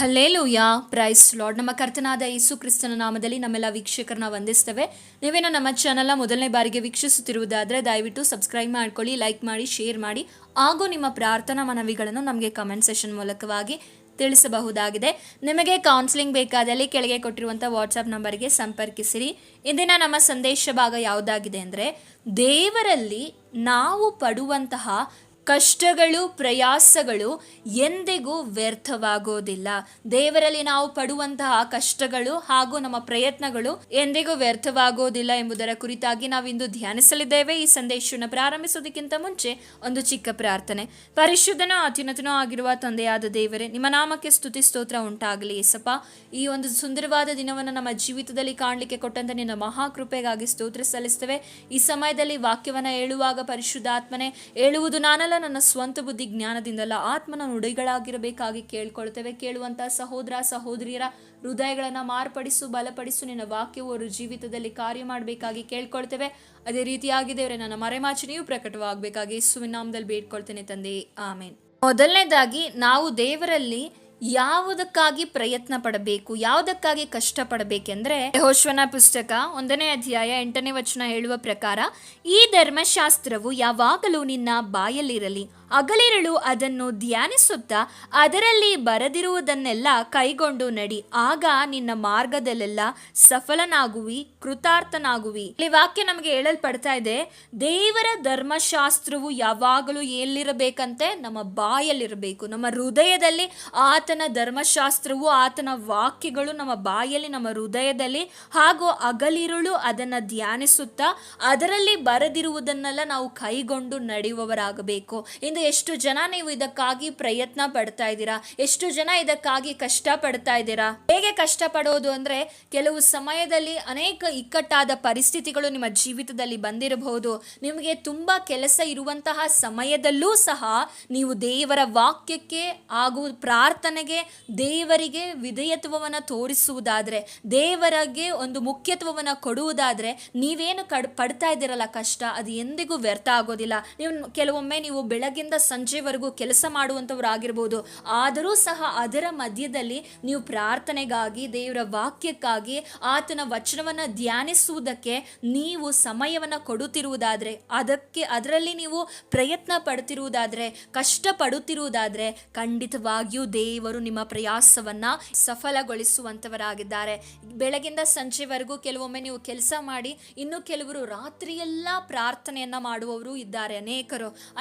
Hallelujah, price lord. ನಮ್ಮ ಕರ್ತನಾದ ಯೇಸು ಕ್ರಿಸ್ತನ ನಾಮದಲ್ಲಿ ನಮ್ಮೆಲ್ಲ ವೀಕ್ಷಕರನ್ನ ವಂದಿಸ್ತೇವೆ. ನೀವೇನೋ ನಮ್ಮ ಚಾನಲ್ನ ಮೊದಲನೇ ಬಾರಿಗೆ ವೀಕ್ಷಿಸುತ್ತಿರುವುದಾದರೆ ದಯವಿಟ್ಟು ಸಬ್ಸ್ಕ್ರೈಬ್ ಮಾಡ್ಕೊಳ್ಳಿ, ಲೈಕ್ ಮಾಡಿ, ಶೇರ್ ಮಾಡಿ, ಹಾಗೂ ನಿಮ್ಮ ಪ್ರಾರ್ಥನಾ ಮನವಿಗಳನ್ನು ನಮಗೆ ಕಮೆಂಟ್ ಸೆಷನ್ ಮೂಲಕವಾಗಿ ತಿಳಿಸಬಹುದಾಗಿದೆ. ನಿಮಗೆ ಕೌನ್ಸಿಲಿಂಗ್ ಬೇಕಾದಲ್ಲಿ ಕೆಳಗೆ ಕೊಟ್ಟಿರುವಂಥ ವಾಟ್ಸಪ್ ನಂಬರ್ಗೆ ಸಂಪರ್ಕಿಸಿರಿ. ಇಂದಿನ ನಮ್ಮ ಸಂದೇಶ ಭಾಗ ಯಾವುದಾಗಿದೆ ಅಂದರೆ, ದೇವರಲ್ಲಿ ನಾವು ಪಡುವಂತಹ ಕಷ್ಟಗಳು, ಪ್ರಯಾಸಗಳು ಎಂದಿಗೂ ವ್ಯರ್ಥವಾಗೋದಿಲ್ಲ. ದೇವರಲ್ಲಿ ನಾವು ಪಡುವಂತಹ ಕಷ್ಟಗಳು ಹಾಗೂ ನಮ್ಮ ಪ್ರಯತ್ನಗಳು ಎಂದಿಗೂ ವ್ಯರ್ಥವಾಗೋದಿಲ್ಲ ಎಂಬುದರ ಕುರಿತಾಗಿ ನಾವಿಂದು ಧ್ಯಾನಿಸಲಿದ್ದೇವೆ. ಈ ಸಂದೇಶವನ್ನು ಪ್ರಾರಂಭಿಸೋದಕ್ಕಿಂತ ಮುಂಚೆ ಒಂದು ಚಿಕ್ಕ ಪ್ರಾರ್ಥನೆ. ಪರಿಶುದ್ಧನೂ ಅತ್ಯುನ್ನತನೂ ಆಗಿರುವ ತಂದೆಯಾದ ದೇವರೇ, ನಿಮ್ಮ ನಾಮಕ್ಕೆ ಸ್ತುತಿ ಸ್ತೋತ್ರ ಉಂಟಾಗಲಿ. ಯೇಸಪ್ಪ, ಈ ಒಂದು ಸುಂದರವಾದ ದಿನವನ್ನು ನಮ್ಮ ಜೀವಿತದಲ್ಲಿ ಕಾಣಲಿಕ್ಕೆ ಕೊಟ್ಟಂತ ನಿನ್ನ ಮಹಾಕೃಪೆಗಾಗಿ ಸ್ತೋತ್ರ ಸಲ್ಲಿಸ್ತೇವೆ. ಈ ಸಮಯದಲ್ಲಿ ವಾಕ್ಯವನ್ನು ಹೇಳುವಾಗ ಪರಿಶುದ್ಧಾತ್ಮನೆ, ಹೇಳುವುದು ನಾನಲ್ಲ, ನನ್ನ ಸ್ವಂತ ಬುದ್ಧಿ ಜ್ಞಾನದಿಂದಲ್ಲ, ಆತ್ಮನ ನುಡಿಗಳಾಗಿರಬೇಕಾಗಿ ಕೇಳ್ಕೊಳ್ತೇವೆ. ಕೇಳುವಂತಹ ಸಹೋದರ ಸಹೋದರಿಯರ ಹೃದಯಗಳನ್ನು ಮಾರ್ಪಡಿಸು, ಬಲಪಡಿಸು. ನಿನ್ನ ವಾಕ್ಯವು ಅವರ ಜೀವಿತದಲ್ಲಿ ಕಾರ್ಯ ಮಾಡಬೇಕಾಗಿ ಕೇಳ್ಕೊಳ್ತೇವೆ. ಅದೇ ರೀತಿಯಾಗಿ ದೇವರೇ, ನನ್ನ ಮರೆಮಾಚಿ ನೀವು ಪ್ರಕಟವಾಗಬೇಕಾಗಿ ಯೇಸುವಿನ ನಾಮದಲ್ಲಿ ಬೇಡ್ಕೊಳ್ತೇನೆ ತಂದೆ, ಆಮೇನ್. ಮೊದಲನೇದಾಗಿ ನಾವು ದೇವರಲ್ಲಿ ಯಾವುದಕ್ಕಾಗಿ ಪ್ರಯತ್ನ ಪಡಬೇಕು, ಯಾವುದಕ್ಕಾಗಿ ಕಷ್ಟಪಡಬೇಕೆಂದ್ರೆ, ಯೆಹೋಶುವನ ಪುಸ್ತಕ 1ನೇ ಅಧ್ಯಾಯ 8ನೇ ವಚನ ಹೇಳುವ ಪ್ರಕಾರ, ಈ ಧರ್ಮಶಾಸ್ತ್ರವು ಯಾವಾಗಲೂ ನಿನ್ನ ಬಾಯಲ್ಲಿರಲಿ, ಹಗಲಿರುಳು ಅದನ್ನು ಧ್ಯಾನಿಸುತ್ತಾ ಅದರಲ್ಲಿ ಬರೆದಿರುವುದನ್ನೆಲ್ಲ ಕೈಗೊಂಡು ನಡಿ, ಆಗ ನಿನ್ನ ಮಾರ್ಗದಲ್ಲೆಲ್ಲ ಸಫಲನಾಗುವಿ, ಕೃತಾರ್ಥನಾಗುವಿ. ಈ ವಾಕ್ಯ ನಮಗೆ ಹೇಳಲ್ಪಡ್ತಾ ಇದೆ, ದೇವರ ಧರ್ಮಶಾಸ್ತ್ರವು ಯಾವಾಗಲೂ ಎಲ್ಲಿರಬೇಕಂತೆ? ನಮ್ಮ ಬಾಯಲ್ಲಿರಬೇಕು, ನಮ್ಮ ಹೃದಯದಲ್ಲಿ. ಆತನ ಧರ್ಮಶಾಸ್ತ್ರವು, ಆತನ ವಾಕ್ಯಗಳು ನಮ್ಮ ಬಾಯಲ್ಲಿ, ನಮ್ಮ ಹೃದಯದಲ್ಲಿ, ಹಾಗೂ ಹಗಲಿರುಳು ಅದನ್ನು ಧ್ಯಾನಿಸುತ್ತಾ ಅದರಲ್ಲಿ ಬರೆದಿರುವುದನ್ನೆಲ್ಲ ನಾವು ಕೈಗೊಂಡು ನಡೆಯುವವರಾಗಬೇಕು. ಇಂದು ಎಷ್ಟು ಜನ ನೀವು ಇದಕ್ಕಾಗಿ ಪ್ರಯತ್ನ ಪಡ್ತಾ ಇದ್ದೀರಾ? ಎಷ್ಟು ಜನ ಇದಕ್ಕಾಗಿ ಕಷ್ಟ ಪಡ್ತಾ ಇದ್ದೀರಾ? ಹೇಗೆ ಕಷ್ಟ ಪಡೋದು ಅಂದ್ರೆ, ಕೆಲವು ಸಮಯದಲ್ಲಿ ಅನೇಕ ಇಕ್ಕಟ್ಟಾದ ಪರಿಸ್ಥಿತಿಗಳು ನಿಮ್ಮ ಜೀವಿತದಲ್ಲಿ ಬಂದಿರಬಹುದು. ನಿಮಗೆ ತುಂಬಾ ಕೆಲಸ ಇರುವಂತಹ ಸಮಯದಲ್ಲೂ ಸಹ ನೀವು ದೇವರ ವಾಕ್ಯಕ್ಕೆ ಹಾಗೂ ಪ್ರಾರ್ಥನೆಗೆ, ದೇವರಿಗೆ ವಿಧೇಯತ್ವವನ್ನು ತೋರಿಸುವುದಾದ್ರೆ, ದೇವರಿಗೆ ಒಂದು ಮುಖ್ಯತ್ವವನ್ನು ಕೊಡುವುದಾದ್ರೆ, ನೀವೇನು ಪಡ್ತಾ ಇದ್ದೀರಲ್ಲ ಕಷ್ಟ, ಅದು ಎಂದಿಗೂ ವ್ಯರ್ಥ ಆಗೋದಿಲ್ಲ. ಕೆಲವೊಮ್ಮೆ ನೀವು ಬೆಳಗಿಂದ ಸಂಜೆವರೆಗೂ ಕೆಲಸ ಮಾಡುವಂಥವ್ರು ಆಗಿರ್ಬೋದು, ಆದರೂ ಸಹ ಅದರ ಮಧ್ಯದಲ್ಲಿ ನೀವು ಪ್ರಾರ್ಥನೆಗಾಗಿ, ದೇವರ ವಾಕ್ಯಕ್ಕಾಗಿ, ಆತನ ವಚನವನ್ನು ಧ್ಯಾನಿಸುವುದಕ್ಕೆ ನೀವು ಸಮಯವನ್ನು ಕೊಡುತ್ತಿರುವುದಾದ್ರೆ, ಅದರಲ್ಲಿ ನೀವು ಪ್ರಯತ್ನ ಪಡುತ್ತಿರುವುದಾದ್ರೆ, ಕಷ್ಟ ಪಡುತ್ತಿರುವುದಾದ್ರೆ, ಖಂಡಿತವಾಗಿಯೂ ದೇವರು ನಿಮ್ಮ ಪ್ರಯಾಸವನ್ನ ಸಫಲಗೊಳಿಸುವಂತವರಾಗಿದ್ದಾರೆ. ಬೆಳಗಿಂದ ಸಂಜೆವರೆಗೂ ಕೆಲವೊಮ್ಮೆ ನೀವು ಕೆಲಸ ಮಾಡಿ, ಇನ್ನು ಕೆಲವರು ರಾತ್ರಿಯೆಲ್ಲ ಪ್ರಾರ್ಥನೆಯನ್ನ ಮಾಡುವವರು ಇದ್ದಾರೆ.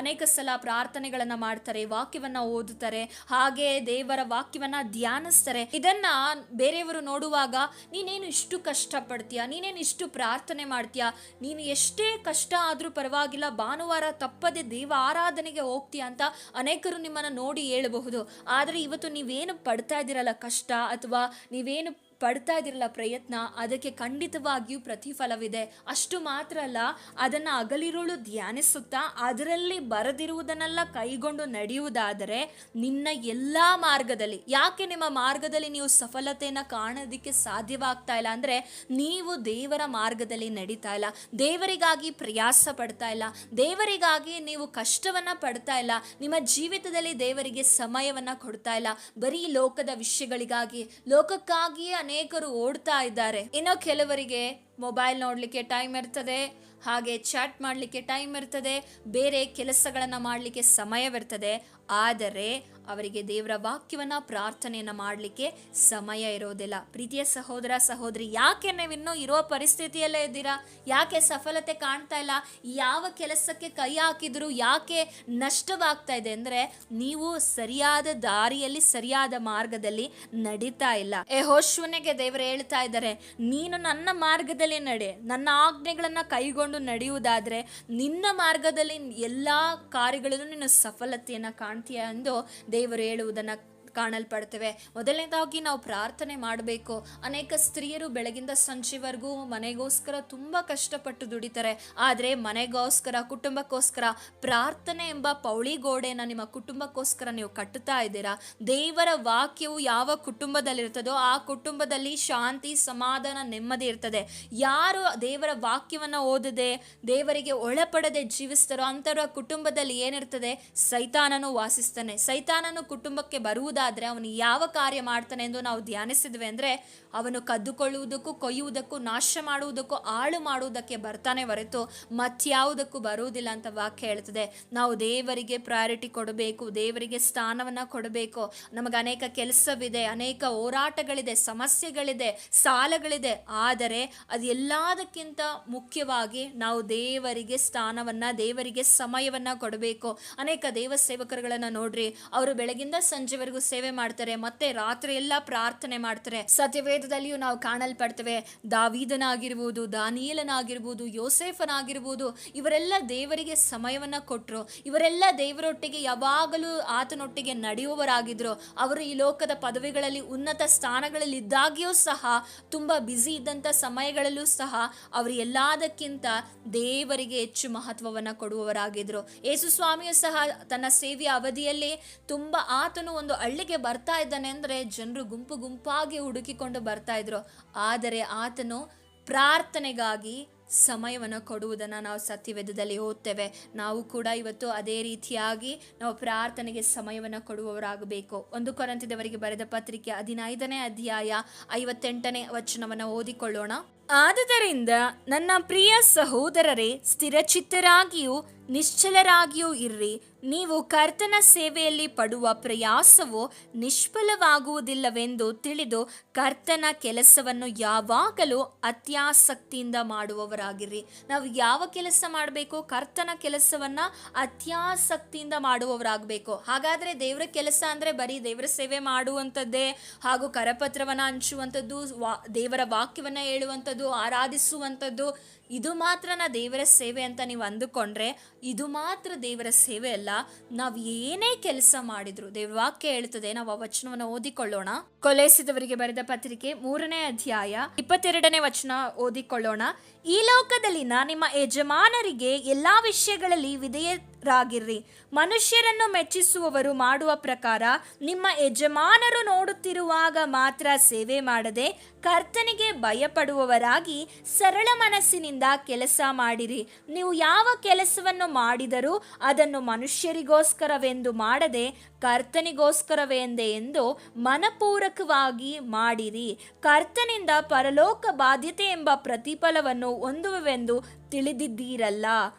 ಅನೇಕ ಸಲ ಪ್ರಾರ್ಥನೆಗಳನ್ನ ಮಾಡ್ತಾರೆ, ವಾಕ್ಯವನ್ನ ಓದುತ್ತಾರೆ, ಹಾಗೆ ದೇವರ ವಾಕ್ಯವನ್ನ ಧ್ಯಾನಿಸ್ತಾರೆ. ಇದನ್ನ ಬೇರೆಯವರು ನೋಡುವಾಗ, ನೀನೇನು ಇಷ್ಟು ಕಷ್ಟ ಪಡ್ತೀಯಾ, ನೀನೇನು ಇಷ್ಟು ಪ್ರಾರ್ಥನೆ ಮಾಡ್ತೀಯಾ, ನೀನು ಎಷ್ಟೇ ಕಷ್ಟ ಆದ್ರೂ ಪರವಾಗಿಲ್ಲ, ಭಾನುವಾರ ತಪ್ಪದೆ ದೇವ ಆರಾಧನೆಗೆ ಹೋಗ್ತೀಯಾ ಅಂತ ಅನೇಕರು ನಿಮ್ಮನ್ನ ನೋಡಿ ಹೇಳಬಹುದು. ಆದ್ರೆ ಇವತ್ತು ನೀವೇನು ಪಡ್ತಾ ಇದ್ದೀರಲ್ಲ ಕಷ್ಟ, ಅಥವಾ ನೀವೇನು ಪಡ್ತಾ ಇದಿರಲ್ಲ ಪ್ರಯತ್ನ, ಅದಕ್ಕೆ ಖಂಡಿತವಾಗಿಯೂ ಪ್ರತಿಫಲವಿದೆ. ಅಷ್ಟು ಮಾತ್ರ ಅಲ್ಲ, ಅದನ್ನು ಹಗಲಿರುಳು ಧ್ಯಾನಿಸುತ್ತಾ ಅದರಲ್ಲಿ ಬರೆದಿರುವುದನ್ನೆಲ್ಲ ಕೈಗೊಂಡು ನಡೆಯುವುದಾದರೆ ನಿನ್ನ ಎಲ್ಲ ಮಾರ್ಗದಲ್ಲಿ, ಯಾಕೆ ನಿಮ್ಮ ಮಾರ್ಗದಲ್ಲಿ ನೀವು ಸಫಲತೆಯನ್ನು ಕಾಣೋದಕ್ಕೆ ಸಾಧ್ಯವಾಗ್ತಾ ಇಲ್ಲ ಅಂದರೆ, ನೀವು ದೇವರ ಮಾರ್ಗದಲ್ಲಿ ನಡೀತಾ ಇಲ್ಲ, ದೇವರಿಗಾಗಿ ಪ್ರಯಾಸ ಪಡ್ತಾ ಇಲ್ಲ, ದೇವರಿಗಾಗಿ ನೀವು ಕಷ್ಟವನ್ನು ಪಡ್ತಾ ಇಲ್ಲ, ನಿಮ್ಮ ಜೀವಿತದಲ್ಲಿ ದೇವರಿಗೆ ಸಮಯವನ್ನು ಕೊಡ್ತಾ ಇಲ್ಲ. ಬರೀ ಲೋಕದ ವಿಷಯಗಳಿಗಾಗಿ, ಲೋಕಕ್ಕಾಗಿಯೇ ಅನೇಕರು ಓಡ್ತಾ ಇದ್ದಾರೆ. ಇನ್ನು ಕೆಲವರಿಗೆ ಮೊಬೈಲ್ ನೋಡಲಿಕ್ಕೆ ಟೈಮ್ ಇರ್ತದೆ, ಹಾಗೆ ಚಾಟ್ ಮಾಡಲಿಕ್ಕೆ ಟೈಮ್ ಇರ್ತದೆ, ಬೇರೆ ಕೆಲಸಗಳನ್ನು ಮಾಡಲಿಕ್ಕೆ ಸಮಯವಿರ್ತದೆ. ಆದರೆ ಅವರಿಗೆ ದೇವರ ವಾಕ್ಯವನ್ನ, ಪ್ರಾರ್ಥನೆಯನ್ನ ಮಾಡಲಿಕ್ಕೆ ಸಮಯ ಇರೋದಿಲ್ಲ. ಪ್ರೀತಿಯ ಸಹೋದರ ಸಹೋದರಿ, ಯಾಕೆ ನೀವಿನ್ನೂ ಇರೋ ಪರಿಸ್ಥಿತಿಯಲ್ಲೇ ಇದ್ದೀರಾ? ಯಾಕೆ ಸಫಲತೆ ಕಾಣ್ತಾ ಇಲ್ಲ? ಯಾವ ಕೆಲಸಕ್ಕೆ ಕೈ ಹಾಕಿದ್ರು ಯಾಕೆ ನಷ್ಟವಾಗ್ತಾ ಇದೆ ಅಂದರೆ, ನೀವು ಸರಿಯಾದ ದಾರಿಯಲ್ಲಿ, ಸರಿಯಾದ ಮಾರ್ಗದಲ್ಲಿ ನಡೀತಾ ಇಲ್ಲ. ಯೆಹೋಶುವನಿಗೆ ದೇವರು ಹೇಳ್ತಾ ಇದ್ದಾರೆ, ನೀನು ನನ್ನ ಮಾರ್ಗದಲ್ಲಿ ನಡೆ, ನನ್ನ ಆಜ್ಞೆಗಳನ್ನ ಕೈಗೊಂಡು ನಡೆಯುವುದಾದ್ರೆ ನಿನ್ನ ಮಾರ್ಗದಲ್ಲಿ ಎಲ್ಲಾ ಕಾರ್ಯಗಳಲ್ಲೂ ನೀನು ಸಫಲತೆಯನ್ನ ಕಾಣ್ತೀಯ ಎಂದು ದೇವರು ಹೇಳುವುದನ್ನು ಕಾಣಲ್ಪಡ್ತೇವೆ. ಮೊದಲನೇದಾಗಿ ನಾವು ಪ್ರಾರ್ಥನೆ ಮಾಡಬೇಕು. ಅನೇಕ ಸ್ತ್ರೀಯರು ಬೆಳಗಿಂದ ಸಂಜೆವರೆಗೂ ಮನೆಗೋಸ್ಕರ ತುಂಬ ಕಷ್ಟಪಟ್ಟು ದುಡಿತಾರೆ. ಆದರೆ ಮನೆಗೋಸ್ಕರ, ಕುಟುಂಬಕ್ಕೋಸ್ಕರ ಪ್ರಾರ್ಥನೆ ಎಂಬ ಪೌಳಿ ಗೋಡೆನ ನಿಮ್ಮ ಕುಟುಂಬಕ್ಕೋಸ್ಕರ ನೀವು ಕಟ್ಟುತ್ತಾ ಇದ್ದೀರಾ? ದೇವರ ವಾಕ್ಯವು ಯಾವ ಕುಟುಂಬದಲ್ಲಿರ್ತದೋ ಆ ಕುಟುಂಬದಲ್ಲಿ ಶಾಂತಿ, ಸಮಾಧಾನ, ನೆಮ್ಮದಿ ಇರ್ತದೆ. ಯಾರು ದೇವರ ವಾಕ್ಯವನ್ನು ಓದದೆ, ದೇವರಿಗೆ ಒಳಪಡದೆ ಜೀವಿಸ್ತಾರೋ ಅಂಥವರ ಕುಟುಂಬದಲ್ಲಿ ಏನಿರ್ತದೆ? ಸೈತಾನನು ವಾಸಿಸ್ತಾನೆ. ಸೈತಾನನು ಕುಟುಂಬಕ್ಕೆ ಬರುವುದಾದರೆ ನೋಡೋದಾದ್ರೆ ಅವನು ಯಾವ ಕಾರ್ಯ ಮಾಡ್ತಾನೆ ಎಂದು ನಾವು ಧ್ಯಾನಿಸಿದ್ವಿ ಅಂದ್ರೆ ಅವನು ಕದ್ದುಕೊಳ್ಳುವುದಕ್ಕೂ, ಕೊಯ್ಯುವುದಕ್ಕೂ, ನಾಶ ಮಾಡುವುದಕ್ಕೂ, ಹಾಳು ಮಾಡುವುದಕ್ಕೆ ಬರ್ತಾನೆ ಹೊರತು ಮತ್ಯಾವುದಕ್ಕೂ ಬರುವುದಿಲ್ಲ ಅಂತ ವಾಕ್ಯ ಹೇಳ್ತದೆ. ನಾವು ದೇವರಿಗೆ ಪ್ರಯಾರಿಟಿ ಕೊಡಬೇಕು, ದೇವರಿಗೆ ಸ್ಥಾನವನ್ನ ಕೊಡಬೇಕು. ನಮಗೆ ಅನೇಕ ಕೆಲಸವಿದೆ, ಅನೇಕ ಹೋರಾಟಗಳಿದೆ, ಸಮಸ್ಯೆಗಳಿದೆ, ಸಾಲಗಳಿದೆ. ಆದರೆ ಅದು ಎಲ್ಲದಕ್ಕಿಂತ ಮುಖ್ಯವಾಗಿ ನಾವು ದೇವರಿಗೆ ಸ್ಥಾನವನ್ನ, ದೇವರಿಗೆ ಸಮಯವನ್ನ ಕೊಡಬೇಕು. ಅನೇಕ ದೇವ ಸೇವಕರುಗಳನ್ನ ನೋಡ್ರಿ, ಅವರು ಬೆಳಗಿಂದ ಸಂಜೆವರೆಗೂ ಸೇವೆ ಮಾಡ್ತಾರೆ, ಮತ್ತೆ ರಾತ್ರಿ ಎಲ್ಲ ಪ್ರಾರ್ಥನೆ ಮಾಡ್ತಾರೆ. ಸತ್ಯವೇದದಲ್ಲಿಯೂ ನಾವು ಕಾಣಲ್ಪಡ್ತೇವೆ. ದಾವೀದನಾಗಿರ್ಬೋದು, ದಾನಿಯೇಲನಾಗಿರ್ಬೋದು, ಯೋಸೇಫನಾಗಿರ್ಬೋದು, ಇವರೆಲ್ಲ ದೇವರಿಗೆ ಸಮಯವನ್ನ ಕೊಟ್ಟರು. ಇವರೆಲ್ಲ ದೇವರೊಟ್ಟಿಗೆ ಯಾವಾಗಲೂ ಆತನೊಟ್ಟಿಗೆ ನಡೆಯುವವರಾಗಿದ್ರು. ಅವರು ಈ ಲೋಕದ ಪದವಿಗಳಲ್ಲಿ, ಉನ್ನತ ಸ್ಥಾನಗಳಲ್ಲಿ ಇದ್ದಾಗಿಯೂ ಸಹ, ತುಂಬಾ ಬ್ಯುಸಿ ಇದ್ದಂಥ ಸಮಯಗಳಲ್ಲೂ ಸಹ ಅವರು ಎಲ್ಲದಕ್ಕಿಂತ ದೇವರಿಗೆ ಹೆಚ್ಚು ಮಹತ್ವವನ್ನು ಕೊಡುವವರಾಗಿದ್ರು. ಯೇಸು ಸ್ವಾಮಿಯು ಸಹ ತನ್ನ ಸೇವೆಯ ಅವಧಿಯಲ್ಲಿ ಆತನು ಒಂದು ಹಳ್ಳಿಗೆ ಬರ್ತಾ ಇದ್ದಾನೆ ಅಂದರೆ ಜನರು ಗುಂಪು ಗುಂಪಾಗಿ ಹುಡುಕಿಕೊಂಡು ಬರ್ತಾ ಇದ್ರು. ಆದರೆ ಆತನು ಪ್ರಾರ್ಥನೆಗಾಗಿ ಸಮಯವನ್ನು ಕೊಡುವುದನ್ನು ನಾವು ಸತ್ಯವೇದದಲ್ಲಿ ಓದ್ತೇವೆ. ನಾವು ಕೂಡ ಇವತ್ತು ಅದೇ ರೀತಿಯಾಗಿ ನಾವು ಪ್ರಾರ್ಥನೆಗೆ ಸಮಯವನ್ನು ಕೊಡುವವರಾಗಬೇಕು. 1 ಕೊರಿಂಥದವರಿಗೆ ಬರೆದ ಪತ್ರಿಕೆ 15ನೇ ಅಧ್ಯಾಯ 58ನೇ ವಚನವನ್ನು ಓದಿಕೊಳ್ಳೋಣ. ಆದುದರಿಂದ ನನ್ನ ಪ್ರಿಯ ಸಹೋದರರೇ, ಸ್ಥಿರಚಿತ್ತರಾಗಿಯೂ ನಿಶ್ಚಲರಾಗಿಯೂ ಇರ್ರಿ. ನೀವು ಕರ್ತನ ಸೇವೆಯಲ್ಲಿ ಪಡುವ ಪ್ರಯಾಸವು ನಿಷ್ಫಲವಾಗುವುದಿಲ್ಲವೆಂದು ತಿಳಿದು ಕರ್ತನ ಕೆಲಸವನ್ನು ಯಾವಾಗಲೂ ಅತ್ಯಾಸಕ್ತಿಯಿಂದ ಮಾಡುವವರಾಗಿರ್ರಿ. ನಾವು ಯಾವ ಕೆಲಸ ಮಾಡಬೇಕು? ಕರ್ತನ ಕೆಲಸವನ್ನ ಅತ್ಯಾಸಕ್ತಿಯಿಂದ ಮಾಡುವವರಾಗಬೇಕು. ಹಾಗಾದ್ರೆ ದೇವರ ಕೆಲಸ ಅಂದ್ರೆ ಬರೀ ದೇವರ ಸೇವೆ ಮಾಡುವಂಥದ್ದೇ, ಹಾಗೂ ಕರಪತ್ರವನ್ನ ಹಂಚುವಂಥದ್ದು, ದೇವರ ವಾಕ್ಯವನ್ನ ಹೇಳುವಂಥದ್ದು, ಆರಾಧಿಸುವಂಥದ್ದು, ಇದು ಮಾತ್ರನ ದೇವರ ಸೇವೆ ಅಂತ ನೀವು ಅಂದುಕೊಂಡ್ರೆ ಇದು ಮಾತ್ರ ದೇವರ ಸೇವೆ ಅಲ್ಲ. ನಾವು ಏನೇ ಕೆಲಸ ಮಾಡಿದ್ರು, ದೇವರ ವಾಕ್ಯ ಹೇಳ್ತದೆ, ನಾವು ಆ ವಚನವನ್ನು ಓದಿಕೊಳ್ಳೋಣ. ಕೊಲೋಸ್ಯದವರಿಗೆ ಬರೆದ ಪತ್ರಿಕೆ 3ನೇ ಅಧ್ಯಾಯ 22ನೇ ವಚನ ಓದಿಕೊಳ್ಳೋಣ. ಈ ಲೋಕದಲ್ಲಿನ ನಿಮ್ಮ ಯಜಮಾನರಿಗೆ ಎಲ್ಲಾ ವಿಷಯಗಳಲ್ಲಿ ವಿಧೇಯರಾಗಿರ್ರಿ. ಮನುಷ್ಯರನ್ನು ಮೆಚ್ಚಿಸುವವರು ಮಾಡುವ ಪ್ರಕಾರ ನಿಮ್ಮ ಯಜಮಾನರು ನೋಡುತ್ತಿರುವಾಗ ಮಾತ್ರ ಸೇವೆ ಮಾಡದೆ ಕರ್ತನಿಗೆ ಭಯಪಡುವವರಾಗಿ ಸರಳ ಮನಸ್ಸಿನಿಂದ ಕೆಲಸ ಮಾಡಿರಿ. ನೀವು ಯಾವ ಕೆಲಸವನ್ನು ಮಾಡಿದರೂ ಅದನ್ನು ಮನುಷ್ಯರಿಗೋಸ್ಕರವೆಂದು ಮಾಡದೆ ಕರ್ತನಿಗೋಸ್ಕರವೆಂದೇ ಎಂದು ಮನಪೂರ್ವಕವಾಗಿ ಮಾಡಿರಿ. ಕರ್ತನಿಂದ ಪರಲೋಕ ಬಾಧ್ಯತೆ ಎಂಬ ಪ್ರತಿಫಲವನ್ನು ಹೊಂದುವೆಂದು ತಿಳಿದಿದ್ದೀರಲ್ಲ.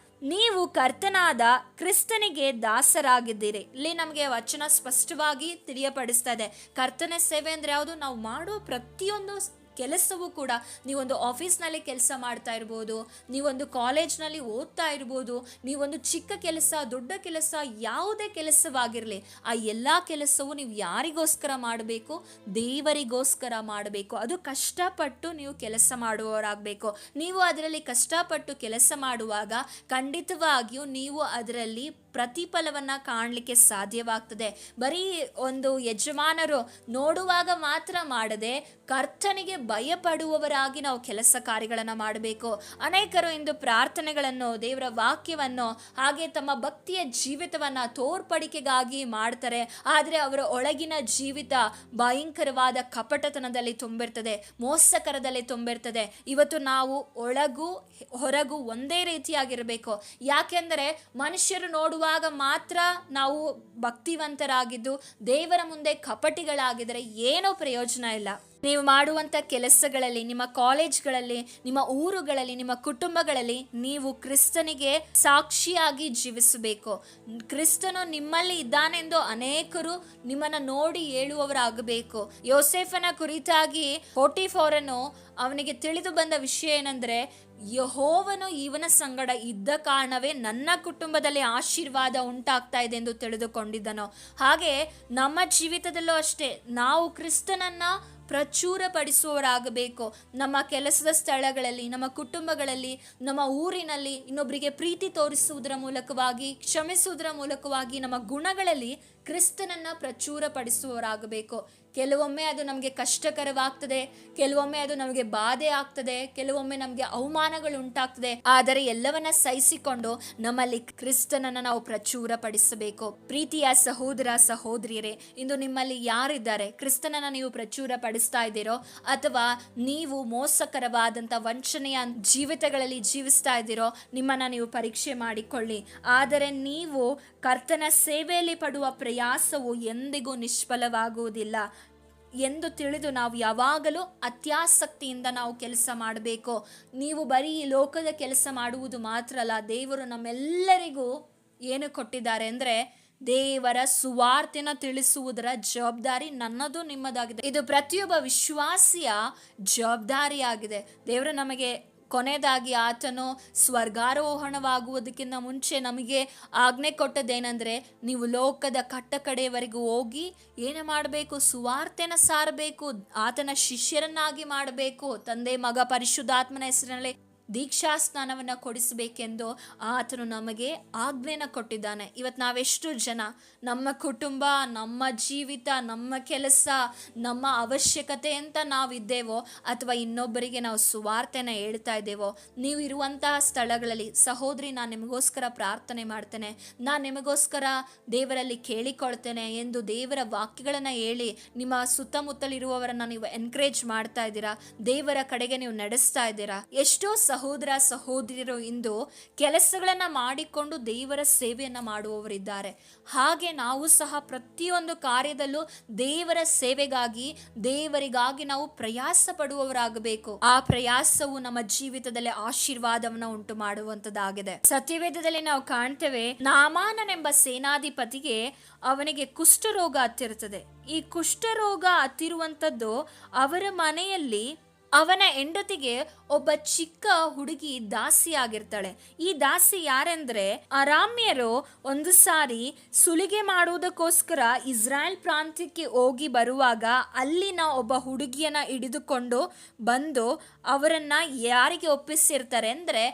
ನೀವು ಕರ್ತನಾದ ಕ್ರಿಸ್ತನಿಗೆ ದಾಸರಾಗಿದ್ದೀರಿ. ಇಲ್ಲಿ ನಮಗೆ ವಚನ ಸ್ಪಷ್ಟವಾಗಿ ತಿಳಿಯಪಡಿಸ್ತಾ ಇದೆ. ಕರ್ತನ ಸೇವೆ ಅಂದ್ರೆ ಯಾವುದು? ನಾವು ಮಾಡೋ ಪ್ರತಿಯೊಂದು ಕೆಲಸವೂ ಕೂಡ, ನೀವೊಂದು ಆಫೀಸ್ನಲ್ಲಿ ಕೆಲಸ ಮಾಡ್ತಾ ಇರ್ಬೋದು, ನೀವೊಂದು ಕಾಲೇಜ್ನಲ್ಲಿ ಓದ್ತಾ ಇರ್ಬೋದು, ನೀವೊಂದು ಚಿಕ್ಕ ಕೆಲಸ, ದೊಡ್ಡ ಕೆಲಸ, ಯಾವುದೇ ಕೆಲಸವಾಗಿರಲಿ, ಆ ಎಲ್ಲ ಕೆಲಸವು ನೀವು ಯಾರಿಗೋಸ್ಕರ ಮಾಡಬೇಕು? ದೇವರಿಗೋಸ್ಕರ ಮಾಡಬೇಕು. ಅದು ಕಷ್ಟಪಟ್ಟು ನೀವು ಕೆಲಸ ಮಾಡುವವರಾಗಬೇಕು. ನೀವು ಅದರಲ್ಲಿ ಕಷ್ಟಪಟ್ಟು ಕೆಲಸ ಮಾಡುವಾಗ ಖಂಡಿತವಾಗಿಯೂ ನೀವು ಅದರಲ್ಲಿ ಪ್ರತಿಫಲವನ್ನು ಕಾಣಲಿಕ್ಕೆ ಸಾಧ್ಯವಾಗ್ತದೆ. ಬರೀ ಒಂದು ಯಜಮಾನರು ನೋಡುವಾಗ ಮಾತ್ರ ಮಾಡದೆ ಕರ್ತನಿಗೆ ಭಯಪಡುವವರಾಗಿ ನಾವು ಕೆಲಸ ಕಾರ್ಯಗಳನ್ನು ಮಾಡಬೇಕು. ಅನೇಕರು ಇಂದು ಪ್ರಾರ್ಥನೆಗಳನ್ನು, ದೇವರ ವಾಕ್ಯವನ್ನು, ಹಾಗೆ ತಮ್ಮ ಭಕ್ತಿಯ ಜೀವಿತವನ್ನು ತೋರ್ಪಡಿಕೆಗಾಗಿ ಮಾಡ್ತಾರೆ. ಆದರೆ ಅವರ ಒಳಗಿನ ಜೀವಿತ ಭಯಂಕರವಾದ ಕಪಟತನದಲ್ಲಿ ತುಂಬಿರ್ತದೆ, ಮೋಸಕರದಲ್ಲಿ ತುಂಬಿರ್ತದೆ. ಇವತ್ತು ನಾವು ಒಳಗೂ ಹೊರಗೂ ಒಂದೇ ರೀತಿಯಾಗಿರಬೇಕು. ಯಾಕೆಂದರೆ ಮನುಷ್ಯರು ನೋಡುವಾಗ ಮಾತ್ರ ನಾವು ಭಕ್ತಿವಂತರಾಗಿದ್ದು ದೇವರ ಮುಂದೆ ಕಪಟಿಗಳಾಗಿದ್ದರೆ ಏನೋ ಪ್ರಯೋಜನ ಇಲ್ಲ. ನೀವು ಮಾಡುವಂಥ ಕೆಲಸಗಳಲ್ಲಿ, ನಿಮ್ಮ ಕಾಲೇಜ್ಗಳಲ್ಲಿ, ನಿಮ್ಮ ಊರುಗಳಲ್ಲಿ, ನಿಮ್ಮ ಕುಟುಂಬಗಳಲ್ಲಿ ನೀವು ಕ್ರಿಸ್ತನಿಗೆ ಸಾಕ್ಷಿಯಾಗಿ ಜೀವಿಸಬೇಕು. ಕ್ರಿಸ್ತನು ನಿಮ್ಮಲ್ಲಿ ಇದ್ದಾನೆಂದು ಅನೇಕರು ನಿಮ್ಮನ್ನು ನೋಡಿ ಹೇಳುವವರಾಗಬೇಕು. ಯೋಸೇಫನ ಕುರಿತಾಗಿ ಪೋಟಿಫರನು ಅವನಿಗೆ ತಿಳಿದು ಬಂದ ವಿಷಯ ಏನಂದ್ರೆ, ಯೆಹೋವನು ಇವನ ಸಂಗಡ ಇದ್ದ ಕಾರಣವೇ ನನ್ನ ಕುಟುಂಬದಲ್ಲಿ ಆಶೀರ್ವಾದ ಉಂಟಾಗ್ತಾ ಇದೆ ಎಂದು ತಿಳಿದುಕೊಂಡಿದ್ದನು. ಹಾಗೆ ನಮ್ಮ ಜೀವಿತದಲ್ಲೂ ಅಷ್ಟೇ, ನಾವು ಕ್ರಿಸ್ತನನ್ನ ಪ್ರಚುರಪಡಿಸುವವರಾಗಬೇಕು. ನಮ್ಮ ಕೆಲಸದ ಸ್ಥಳಗಳಲ್ಲಿ, ನಮ್ಮ ಕುಟುಂಬಗಳಲ್ಲಿ, ನಮ್ಮ ಊರಿನಲ್ಲಿ ಇನ್ನೊಬ್ಬರಿಗೆ ಪ್ರೀತಿ ತೋರಿಸುವುದರ ಮೂಲಕವಾಗಿ, ಕ್ಷಮಿಸುವುದರ ಮೂಲಕವಾಗಿ ನಮ್ಮ ಗುಣಗಳಲ್ಲಿ ಕ್ರಿಸ್ತನನ್ನ ಪ್ರಚುರಪಡಿಸುವವರಾಗಬೇಕು. ಕೆಲವೊಮ್ಮೆ ಅದು ನಮಗೆ ಕಷ್ಟಕರವಾಗ್ತದೆ, ಕೆಲವೊಮ್ಮೆ ಅದು ನಮಗೆ ಬಾಧೆ ಆಗ್ತದೆ, ಕೆಲವೊಮ್ಮೆ ನಮಗೆ ಅವಮಾನಗಳು ಉಂಟಾಗ್ತದೆ. ಆದರೆ ಎಲ್ಲವನ್ನ ಸಹಿಸಿಕೊಂಡು ನಮ್ಮಲ್ಲಿ ಕ್ರಿಸ್ತನನ್ನ ನಾವು ಪ್ರಚುರಪಡಿಸಬೇಕು. ಪ್ರೀತಿಯ ಸಹೋದರ ಸಹೋದರಿಯರೇ, ಇಂದು ನಿಮ್ಮಲ್ಲಿ ಯಾರಿದ್ದಾರೆ? ಕ್ರಿಸ್ತನನ್ನ ನೀವು ಪ್ರಚುರಪಡಿಸ್ತಾ ಇದ್ದೀರೋ, ಅಥವಾ ನೀವು ಮೋಸಕರವಾದಂಥ ವಂಚನೆಯ ಜೀವಿತಗಳಲ್ಲಿ ಜೀವಿಸ್ತಾ ಇದ್ದೀರೋ? ನಿಮ್ಮನ್ನ ನೀವು ಪರೀಕ್ಷೆ ಮಾಡಿಕೊಳ್ಳಿ. ಆದರೆ ನೀವು ಕರ್ತನ ಸೇವೆಯಲ್ಲಿ ಪಡುವ ಪ್ರಯಾಸವು ಎಂದಿಗೂ ನಿಷ್ಫಲವಾಗುವುದಿಲ್ಲ ಎಂದು ತಿಳಿದು ನಾವು ಯಾವಾಗಲೂ ಅತ್ಯಾಸಕ್ತಿಯಿಂದ ನಾವು ಕೆಲಸ ಮಾಡಬೇಕು. ನೀವು ಬರೀ ಈ ಲೋಕದ ಕೆಲಸ ಮಾಡುವುದು ಮಾತ್ರ ಅಲ್ಲ, ದೇವರು ನಮ್ಮೆಲ್ಲರಿಗೂ ಏನು ಕೊಟ್ಟಿದ್ದಾರೆ ಅಂದರೆ ದೇವರ ಸುವಾರ್ತೆನ ತಿಳಿಸುವುದರ ಜವಾಬ್ದಾರಿ ನನ್ನದು ನಿಮ್ಮದಾಗಿದೆ. ಇದು ಪ್ರತಿಯೊಬ್ಬ ವಿಶ್ವಾಸಿಯ ಜವಾಬ್ದಾರಿಯಾಗಿದೆ. ದೇವರು ನಮಗೆ ಕೊನೆಯದಾಗಿ ಆತನು ಸ್ವರ್ಗಾರೋಹಣವಾಗುವುದಕ್ಕಿಂತ ಮುಂಚೆ ನಮಗೆ ಆಜ್ಞೆ ಕೊಟ್ಟದ್ದೇನೆಂದರೆ, ನೀವು ಲೋಕದ ಕಟ್ಟ ಕಡೆಯವರೆಗೂ ಹೋಗಿ ಏನು ಮಾಡಬೇಕು? ಸುವಾರ್ತೆನ ಸಾರಬೇಕು, ಆತನ ಶಿಷ್ಯರನ್ನಾಗಿ ಮಾಡಬೇಕು, ತಂದೆ ಮಗ ಪರಿಶುದ್ಧಾತ್ಮನ ಹೆಸರಿನಲ್ಲಿ ದೀಕ್ಷಾ ಸ್ನಾನವನ್ನು ಕೊಡಿಸಬೇಕೆಂದು ಆತನು ನಮಗೆ ಆಜ್ಞೆನ ಕೊಟ್ಟಿದ್ದಾನೆ. ಇವತ್ತು ನಾವೆಷ್ಟು ಜನ ನಮ್ಮ ಕುಟುಂಬ, ನಮ್ಮ ಜೀವಿತ, ನಮ್ಮ ಕೆಲಸ, ನಮ್ಮ ಅವಶ್ಯಕತೆ ಅಂತ ನಾವಿದ್ದೇವೋ ಅಥವಾ ಇನ್ನೊಬ್ಬರಿಗೆ ನಾವು ಸುವಾರ್ತೆನ ಹೇಳ್ತಾ ಇದ್ದೇವೋ? ನೀವು ಇರುವಂತಹ ಸ್ಥಳಗಳಲ್ಲಿ ಸಹೋದರಿ, ನಾನು ನಿಮಗೋಸ್ಕರ ಪ್ರಾರ್ಥನೆ ಮಾಡ್ತೇನೆ, ನಾನು ನಿಮಗೋಸ್ಕರ ದೇವರಲ್ಲಿ ಕೇಳಿಕೊಳ್ತೇನೆ ಎಂದು ದೇವರ ವಾಕ್ಯಗಳನ್ನು ಹೇಳಿ ನಿಮ್ಮ ಸುತ್ತಮುತ್ತಲಿರುವವರನ್ನು ನೀವು ಎನ್ಕರೇಜ್ ಮಾಡ್ತಾ ಇದ್ದೀರಾ, ದೇವರ ಕಡೆಗೆ ನೀವು ನಡೆಸ್ತಾ ಇದ್ದೀರಾ. ಎಷ್ಟೋ ಸಹೋದರ ಸಹೋದರಿಯರು ಇಂದು ಕೆಲಸಗಳನ್ನು ಮಾಡಿಕೊಂಡು ದೇವರ ಸೇವೆಯನ್ನು ಮಾಡುವವರಿದ್ದಾರೆ. ಹಾಗೆ ನಾವು ಸಹ ಪ್ರತಿಯೊಂದು ಕಾರ್ಯದಲ್ಲೂ ದೇವರ ಸೇವೆಗಾಗಿ, ದೇವರಿಗಾಗಿ ನಾವು ಪ್ರಯಾಸ ಪಡುವವರಾಗಬೇಕು. ಆ ಪ್ರಯಾಸವು ನಮ್ಮ ಜೀವಿತದಲ್ಲಿ ಆಶೀರ್ವಾದವನ್ನು ಉಂಟು ಮಾಡುವಂತದ್ದಾಗಿದೆ. ಸತ್ಯವೇದದಲ್ಲಿ ನಾವು ಕಾಣ್ತೇವೆ, ನಾಮಾನನೆಂಬ ಸೇನಾಧಿಪತಿಗೆ ಅವನಿಗೆ ಕುಷ್ಠರೋಗ ಹತ್ತಿರುತ್ತದೆ. ಈ ಕುಷ್ಠರೋಗ ಹತ್ತಿರುವಂಥದ್ದು ಅವರ ಮನೆಯಲ್ಲಿ ಅವನ ಹೆಂಡತಿಗೆ ಒಬ್ಬ ಚಿಕ್ಕ ಹುಡುಗಿ ದಾಸಿ ಆಗಿರ್ತಾಳೆ. ಈ ದಾಸಿ ಯಾರೆಂದ್ರೆ, ಅರಾಮ್ಯರು ಒಂದು ಸಾರಿ ಸುಲಿಗೆ ಮಾಡುವುದಕ್ಕೋಸ್ಕರ ಇಸ್ರಾಯೇಲ್ ಪ್ರಾಂತ್ಯಕ್ಕೆ ಹೋಗಿ ಬರುವಾಗ ಅಲ್ಲಿನ ಒಬ್ಬ ಹುಡುಗಿಯನ್ನ ಹಿಡಿದುಕೊಂಡು ಬಂದು ಅವರನ್ನ ಯಾರಿಗೆ ಒಪ್ಪಿಸಿರ್ತಾರೆ ಅಂದ್ರೆ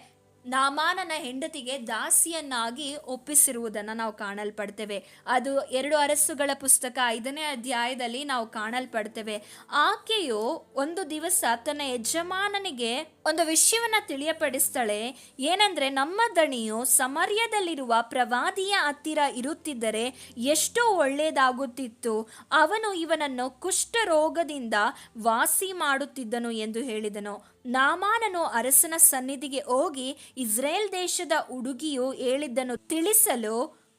ನಾಮಾನನ ಹೆಂಡತಿಗೆ ದಾಸಿಯನ್ನಾಗಿ ಒಪ್ಪಿಸಿರುವುದನ್ನು ನಾವು ಕಾಣಲ್ಪಡ್ತೇವೆ. ಅದು 2 ಅರಸುಗಳ ಪುಸ್ತಕ 5ನೇ ಅಧ್ಯಾಯದಲ್ಲಿ ನಾವು ಕಾಣಲ್ಪಡ್ತೇವೆ. ಆಕೆಯು ಒಂದು ದಿವಸ ತನ್ನ ಯಜಮಾನನಿಗೆ ಒಂದು ವಿಷಯವನ್ನ ತಿಳಿಯಪಡಿಸ್ತಾಳೆ. ಏನಂದ್ರೆ, ನಮ್ಮ ದಣಿಯು ಸಮರ್ಯದಲ್ಲಿರುವ ಪ್ರವಾದಿಯ ಹತ್ತಿರ ಇರುತ್ತಿದ್ದರೆ ಎಷ್ಟೋ ಒಳ್ಳೆಯದಾಗುತ್ತಿತ್ತು, ಅವನು ಇವನನ್ನು ಕುಷ್ಠರೋಗದಿಂದ ವಾಸಿ ಮಾಡುತ್ತಿದ್ದನು ಎಂದು ಹೇಳಿದನು. ನಾಮಾನನು ಅರಸನ ಸನ್ನಿಧಿಗೆ ಹೋಗಿ ಇಸ್ರೇಲ್ ದೇಶದ ಹುಡುಗಿಯು ಹೇಳಿದ್ದನ್ನು ತಿಳಿಸಲು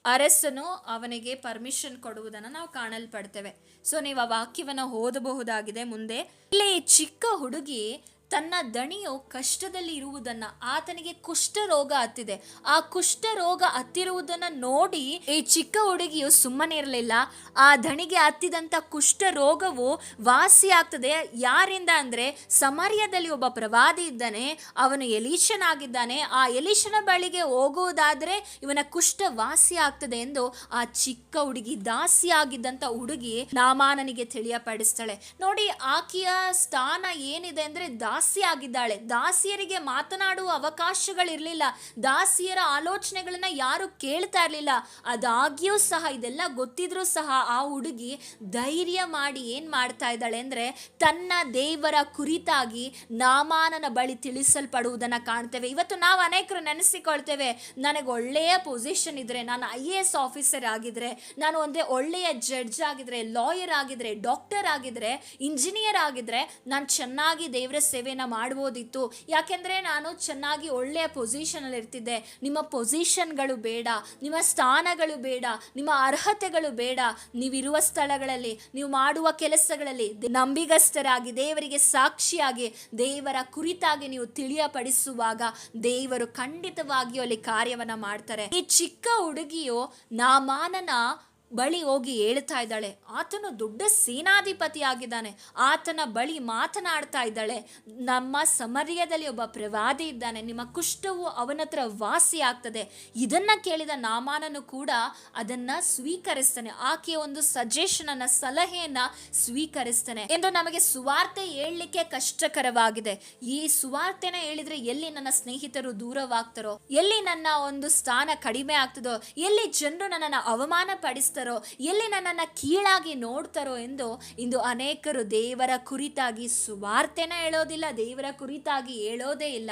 ಅರಸನು ಅವನಿಗೆ ಪರ್ಮಿಷನ್ ಕೊಡುವುದನ್ನು ನಾವು ಕಾಣಲ್ಪಡ್ತೇವೆ. ಸೊ ನೀವು ಆ ವಾಕ್ಯವನ್ನು ಓದಬಹುದಾಗಿದೆ. ಮುಂದೆ ಇಲ್ಲಿ ಚಿಕ್ಕ ಹುಡುಗಿ ತನ್ನ ದಣಿಯು ಕಷ್ಟದಲ್ಲಿ ಇರುವುದನ್ನ, ಆತನಿಗೆ ಕುಷ್ಠರೋಗ ಹತ್ತಿದೆ, ಆ ಕುಷ್ಠರೋಗ ಹತ್ತಿರುವುದನ್ನ ನೋಡಿ ಈ ಚಿಕ್ಕ ಹುಡುಗಿಯು ಸುಮ್ಮನೆ ಇರಲಿಲ್ಲ. ಆ ದಣಿಗೆ ಹತ್ತಿದಂತ ಕುಷ್ಠರೋಗವು ವಾಸಿ ಆಗ್ತದೆ. ಯಾರಿಂದ ಅಂದ್ರೆ, ಸಮರ್ಯದಲ್ಲಿ ಒಬ್ಬ ಪ್ರವಾದಿ ಇದ್ದಾನೆ, ಅವನು ಎಲೀಷನಾಗಿದ್ದಾನೆ, ಆ ಎಲೀಷನ ಬಳಿಗೆ ಹೋಗುವುದಾದ್ರೆ ಇವನ ಕುಷ್ಠ ವಾಸಿ ಆಗ್ತದೆ ಎಂದು ಆ ಚಿಕ್ಕ ಹುಡುಗಿ, ದಾಸಿ ಆಗಿದ್ದಂತ ಹುಡುಗಿ ನಾಮಾನನಿಗೆ ತಿಳಿಯಪಡಿಸ್ತಾಳೆ. ನೋಡಿ, ಆಕೆಯ ಸ್ಥಾನ ಏನಿದೆ ಅಂದ್ರೆ ದಾಸಿ ಆಗಿದ್ದಾಳೆ. ದಾಸಿಯರಿಗೆ ಮಾತನಾಡುವ ಅವಕಾಶಗಳಿರಲಿಲ್ಲ, ದಾಸಿಯರ ಆಲೋಚನೆಗಳನ್ನ ಯಾರು ಕೇಳ್ತಾ ಇರಲಿಲ್ಲ. ಆದಾಗ್ಯೂ ಸಹ, ಇದೆಲ್ಲ ಗೊತ್ತಿದ್ರೂ ಸಹ ಆ ಹುಡುಗಿ ಧೈರ್ಯ ಮಾಡಿ ಏನ್ ಮಾಡ್ತಾ ಇದ್ದಾಳೆ ಅಂದ್ರೆ, ತನ್ನ ದೇವರ ಕುರಿತಾಗಿ ನಾಮಾನನ ಬಳಿ ತಿಳಿಸಲ್ಪಡುವುದನ್ನ ಕಾಣ್ತೇವೆ. ಇವತ್ತು ನಾವು ಅನೇಕರು ನೆನೆಸಿಕೊಳ್ತೇವೆ, ನನಗೆ ಒಳ್ಳೆಯ ಪೊಸಿಷನ್ ಇದ್ರೆ, ನಾನು IAS ಆಫೀಸರ್ ಆಗಿದ್ರೆ, ನಾನು ಒಂದೇ ಒಳ್ಳೆಯ ಜಡ್ಜ್ ಆಗಿದ್ರೆ, ಲಾಯರ್ ಆಗಿದ್ರೆ, ಡಾಕ್ಟರ್ ಆಗಿದ್ರೆ, ಇಂಜಿನಿಯರ್ ಆಗಿದ್ರೆ ನಾನು ಚೆನ್ನಾಗಿ ದೇವರ ಸೇವೆನ ಮಾಡ್ಬೋದಿತ್ತು. ಯಾಕೆಂದ್ರೆ ನಾನು ಚೆನ್ನಾಗಿ ಒಳ್ಳೆಯ ಪೊಸಿಷನ್ ಅಲ್ಲಿ ಇರ್ತಿದ್ದೆ. ನಿಮ್ಮ ಪೊಸಿಷನ್ಗಳು ಬೇಡ, ನಿಮ್ಮ ಸ್ಥಾನಗಳು ಬೇಡ, ನಿಮ್ಮ ಅರ್ಹತೆಗಳು ಬೇಡ. ನೀವಿರುವ ಸ್ಥಳಗಳಲ್ಲಿ, ನೀವು ಮಾಡುವ ಕೆಲಸಗಳಲ್ಲಿ ನಂಬಿಗಸ್ತರಾಗಿ, ದೇವರಿಗೆ ಸಾಕ್ಷಿಯಾಗಿ, ದೇವರ ಕುರಿತಾಗಿ ನೀವು ತಿಳಿಯಪಡಿಸುವಾಗ ದೇವರು ಖಂಡಿತವಾಗಿಯೂ ಅಲ್ಲಿ ಕಾರ್ಯವನ್ನ ಮಾಡ್ತಾರೆ. ಈ ಚಿಕ್ಕ ಹುಡುಗಿಯು ನಾಮಾನನ ಬಳಿ ಹೋಗಿ ಹೇಳ್ತಾ ಇದ್ದಾಳೆ, ಆತನು ದೊಡ್ಡ ಸೇನಾಧಿಪತಿ ಆಗಿದ್ದಾನೆ, ಆತನ ಬಳಿ ಮಾತನಾಡ್ತಾ ಇದ್ದಾಳೆ, ನಮ್ಮ ಸಮರ್ಯದಲ್ಲಿ ಒಬ್ಬ ಪ್ರವಾದಿ ಇದ್ದಾನೆ, ನಿಮ್ಮ ಕುಷ್ಠವು ಅವನ ಹತ್ರ ವಾಸಿ ಆಗ್ತದೆ. ಇದನ್ನ ಕೇಳಿದ ನಾಮಾನನು ಕೂಡ ಅದನ್ನ ಸ್ವೀಕರಿಸ್ತಾನೆ. ಆಕೆಯ ಒಂದು ಸಜೆಷನ್ ಅನ್ನ, ಸಲಹೆಯನ್ನ ಸ್ವೀಕರಿಸ್ತಾನೆ. ಎಂದು ನಮಗೆ ಸುವಾರ್ತೆ ಹೇಳಲಿಕ್ಕೆ ಕಷ್ಟಕರವಾಗಿದೆ. ಈ ಸುವಾರ್ತೆನ ಹೇಳಿದ್ರೆ ಎಲ್ಲಿ ನನ್ನ ಸ್ನೇಹಿತರು ದೂರವಾಗ್ತಾರೋ, ಎಲ್ಲಿ ನನ್ನ ಒಂದು ಸ್ಥಾನ ಕಡಿಮೆ ಆಗ್ತದೋ, ಎಲ್ಲಿ ಜನರು ನನ್ನನ್ನು ಅವಮಾನ ಪಡಿಸ್ತಾರೋ, ಎಲ್ಲಿ ನನ್ನನ್ನು ಕೀಳಾಗಿ ನೋಡ್ತಾರೋ ಎಂದು ಇಂದು ಅನೇಕರು ದೇವರ ಕುರಿತಾಗಿ ಸುವಾರ್ತೆನ ಹೇಳೋದಿಲ್ಲ, ದೇವರ ಕುರಿತಾಗಿ ಹೇಳೋದೇ ಇಲ್ಲ.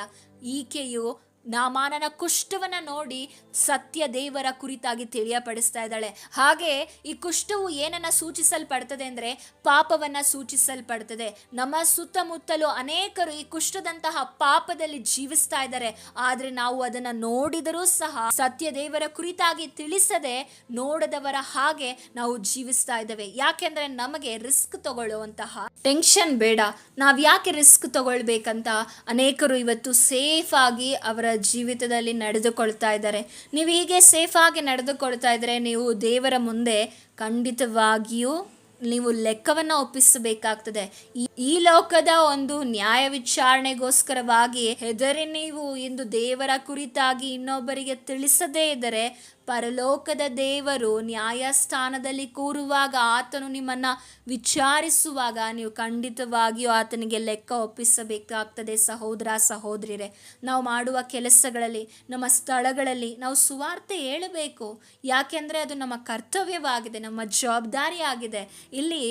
ಈಕೆಯು ನಾಮಾನನ ಕುಷ್ಠವನ್ನ ನೋಡಿ ಸತ್ಯ ದೇವರ ಕುರಿತಾಗಿ ತಿಳಿಯಪಡಿಸ್ತಾ ಇದ್ದಾಳೆ. ಹಾಗೆ ಈ ಕುಷ್ಠವು ಏನನ್ನ ಸೂಚಿಸಲ್ಪಡ್ತದೆ ಅಂದ್ರೆ ಪಾಪವನ್ನ ಸೂಚಿಸಲ್ಪಡ್ತದೆ. ನಮ್ಮ ಸುತ್ತಮುತ್ತಲು ಅನೇಕರು ಈ ಕುಷ್ಠದಂತಹ ಪಾಪದಲ್ಲಿ ಜೀವಿಸ್ತಾ ಇದ್ದಾರೆ. ಆದ್ರೆ ನಾವು ಅದನ್ನ ನೋಡಿದರೂ ಸಹ ಸತ್ಯ ದೇವರ ಕುರಿತಾಗಿ ತಿಳಿಸದೆ ನೋಡದವರ ಹಾಗೆ ನಾವು ಜೀವಿಸ್ತಾ ಇದ್ದೇವೆ. ಯಾಕೆಂದ್ರೆ ನಮಗೆ ರಿಸ್ಕ್ ತಗೊಳ್ಳುವಂತಹ ಟೆನ್ಷನ್ ಬೇಡ. ನಾವ್ ಯಾಕೆ ರಿಸ್ಕ್ ತಗೊಳ್ಬೇಕಂತ ಅನೇಕರು ಇವತ್ತು ಸೇಫ್ ಆಗಿ ಅವರ ಜೀವಿತದಲ್ಲಿ ನಡೆದುಕೊಳ್ತಾ ಇದ್ದಾರೆ. ನೀವು ಹೀಗೆ ಸೇಫ್ ಆಗಿ ನಡೆದುಕೊಳ್ತಾ ಇದ್ರೆ ನೀವು ದೇವರ ಮುಂದೆ ಖಂಡಿತವಾಗಿಯೂ ನೀವು ಲೆಕ್ಕವನ್ನು ಒಪ್ಪಿಸಬೇಕಾಗ್ತದೆ. ಈ ಲೋಕದ ಒಂದು ನ್ಯಾಯ ವಿಚಾರಣೆಗೋಸ್ಕರವಾಗಿ ಹೆದರಿ ನೀವು ಇಂದು ದೇವರ ಕುರಿತಾಗಿ ಇನ್ನೊಬ್ಬರಿಗೆ ತಿಳಿಸದೇ ಇದ್ದರೆ ಪರಲೋಕದ ದೇವರು ನ್ಯಾಯಸ್ಥಾನದಲ್ಲಿ ಕೂರುವಾಗ ಆತನು ನಿಮ್ಮನ್ನು ವಿಚಾರಿಸುವಾಗ ನೀವು ಖಂಡಿತವಾಗಿಯೂ ಆತನಿಗೆ ಲೆಕ್ಕ ಒಪ್ಪಿಸಬೇಕಾಗ್ತದೆ. ಸಹೋದರ ಸಹೋದರಿಯರೇ, ನಾವು ಮಾಡುವ ಕೆಲಸಗಳಲ್ಲಿ, ನಮ್ಮ ಸ್ಥಳಗಳಲ್ಲಿ ನಾವು ಸುವಾರ್ತೆ ಹೇಳಬೇಕು. ಯಾಕೆಂದರೆ ಅದು ನಮ್ಮ ಕರ್ತವ್ಯವಾಗಿದೆ, ನಮ್ಮ ಜವಾಬ್ದಾರಿ ಆಗಿದೆ. ಇಲ್ಲಿ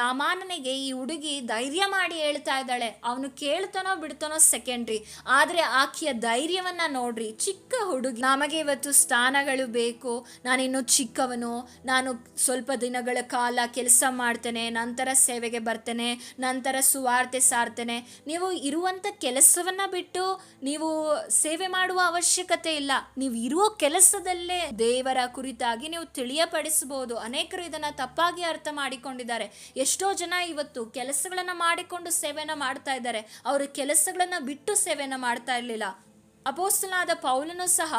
ನಾಮಾನನಿಗೆ ಈ ಹುಡುಗಿ ಧೈರ್ಯ ಮಾಡಿ ಹೇಳ್ತಾ ಇದ್ದಾಳೆ. ಅವನು ಕೇಳ್ತಾನೋ ಬಿಡ್ತಾನೋ ಸೆಕೆಂಡ್ರಿ, ಆದರೆ ಆಕೆಯ ಧೈರ್ಯವನ್ನ ನೋಡ್ರಿ. ಚಿಕ್ಕ ಹುಡುಗಿ, ನಮಗೆ ಇವತ್ತು ಸ್ಥಾನಗಳು ಬೇಕು, ನಾನಿನ್ನು ಚಿಕ್ಕವನು, ನಾನು ಸ್ವಲ್ಪ ದಿನಗಳ ಕಾಲ ಕೆಲಸ ಮಾಡ್ತೇನೆ, ನಂತರ ಸೇವೆಗೆ ಬರ್ತೇನೆ, ನಂತರ ಸುವಾರ್ತೆ ಸಾರ್ತೇನೆ. ನೀವು ಇರುವಂಥ ಕೆಲಸವನ್ನ ಬಿಟ್ಟು ನೀವು ಸೇವೆ ಮಾಡುವ ಅವಶ್ಯಕತೆ ಇಲ್ಲ. ನೀವು ಇರುವ ಕೆಲಸದಲ್ಲೇ ದೇವರ ಕುರಿತಾಗಿ ನೀವು ತಿಳಿಯಪಡಿಸಬಹುದು. ಅನೇಕರು ಇದನ್ನ ತಪ್ಪಾಗಿ ಅರ್ಥ ಮಾಡಿಕೊಂಡಿದ್ದಾರೆ. ಎಷ್ಟೋ ಜನ ಇವತ್ತು ಕೆಲಸಗಳನ್ನ ಮಾಡಿಕೊಂಡು ಸೇವೆನ ಮಾಡ್ತಾ ಇದ್ದಾರೆ, ಅವರು ಕೆಲಸಗಳನ್ನ ಬಿಟ್ಟು ಸೇವೆನ ಮಾಡ್ತಾ ಇರಲಿಲ್ಲ. ಅಪೊಸ್ತಲನಾದ ಪೌಲನು ಸಹ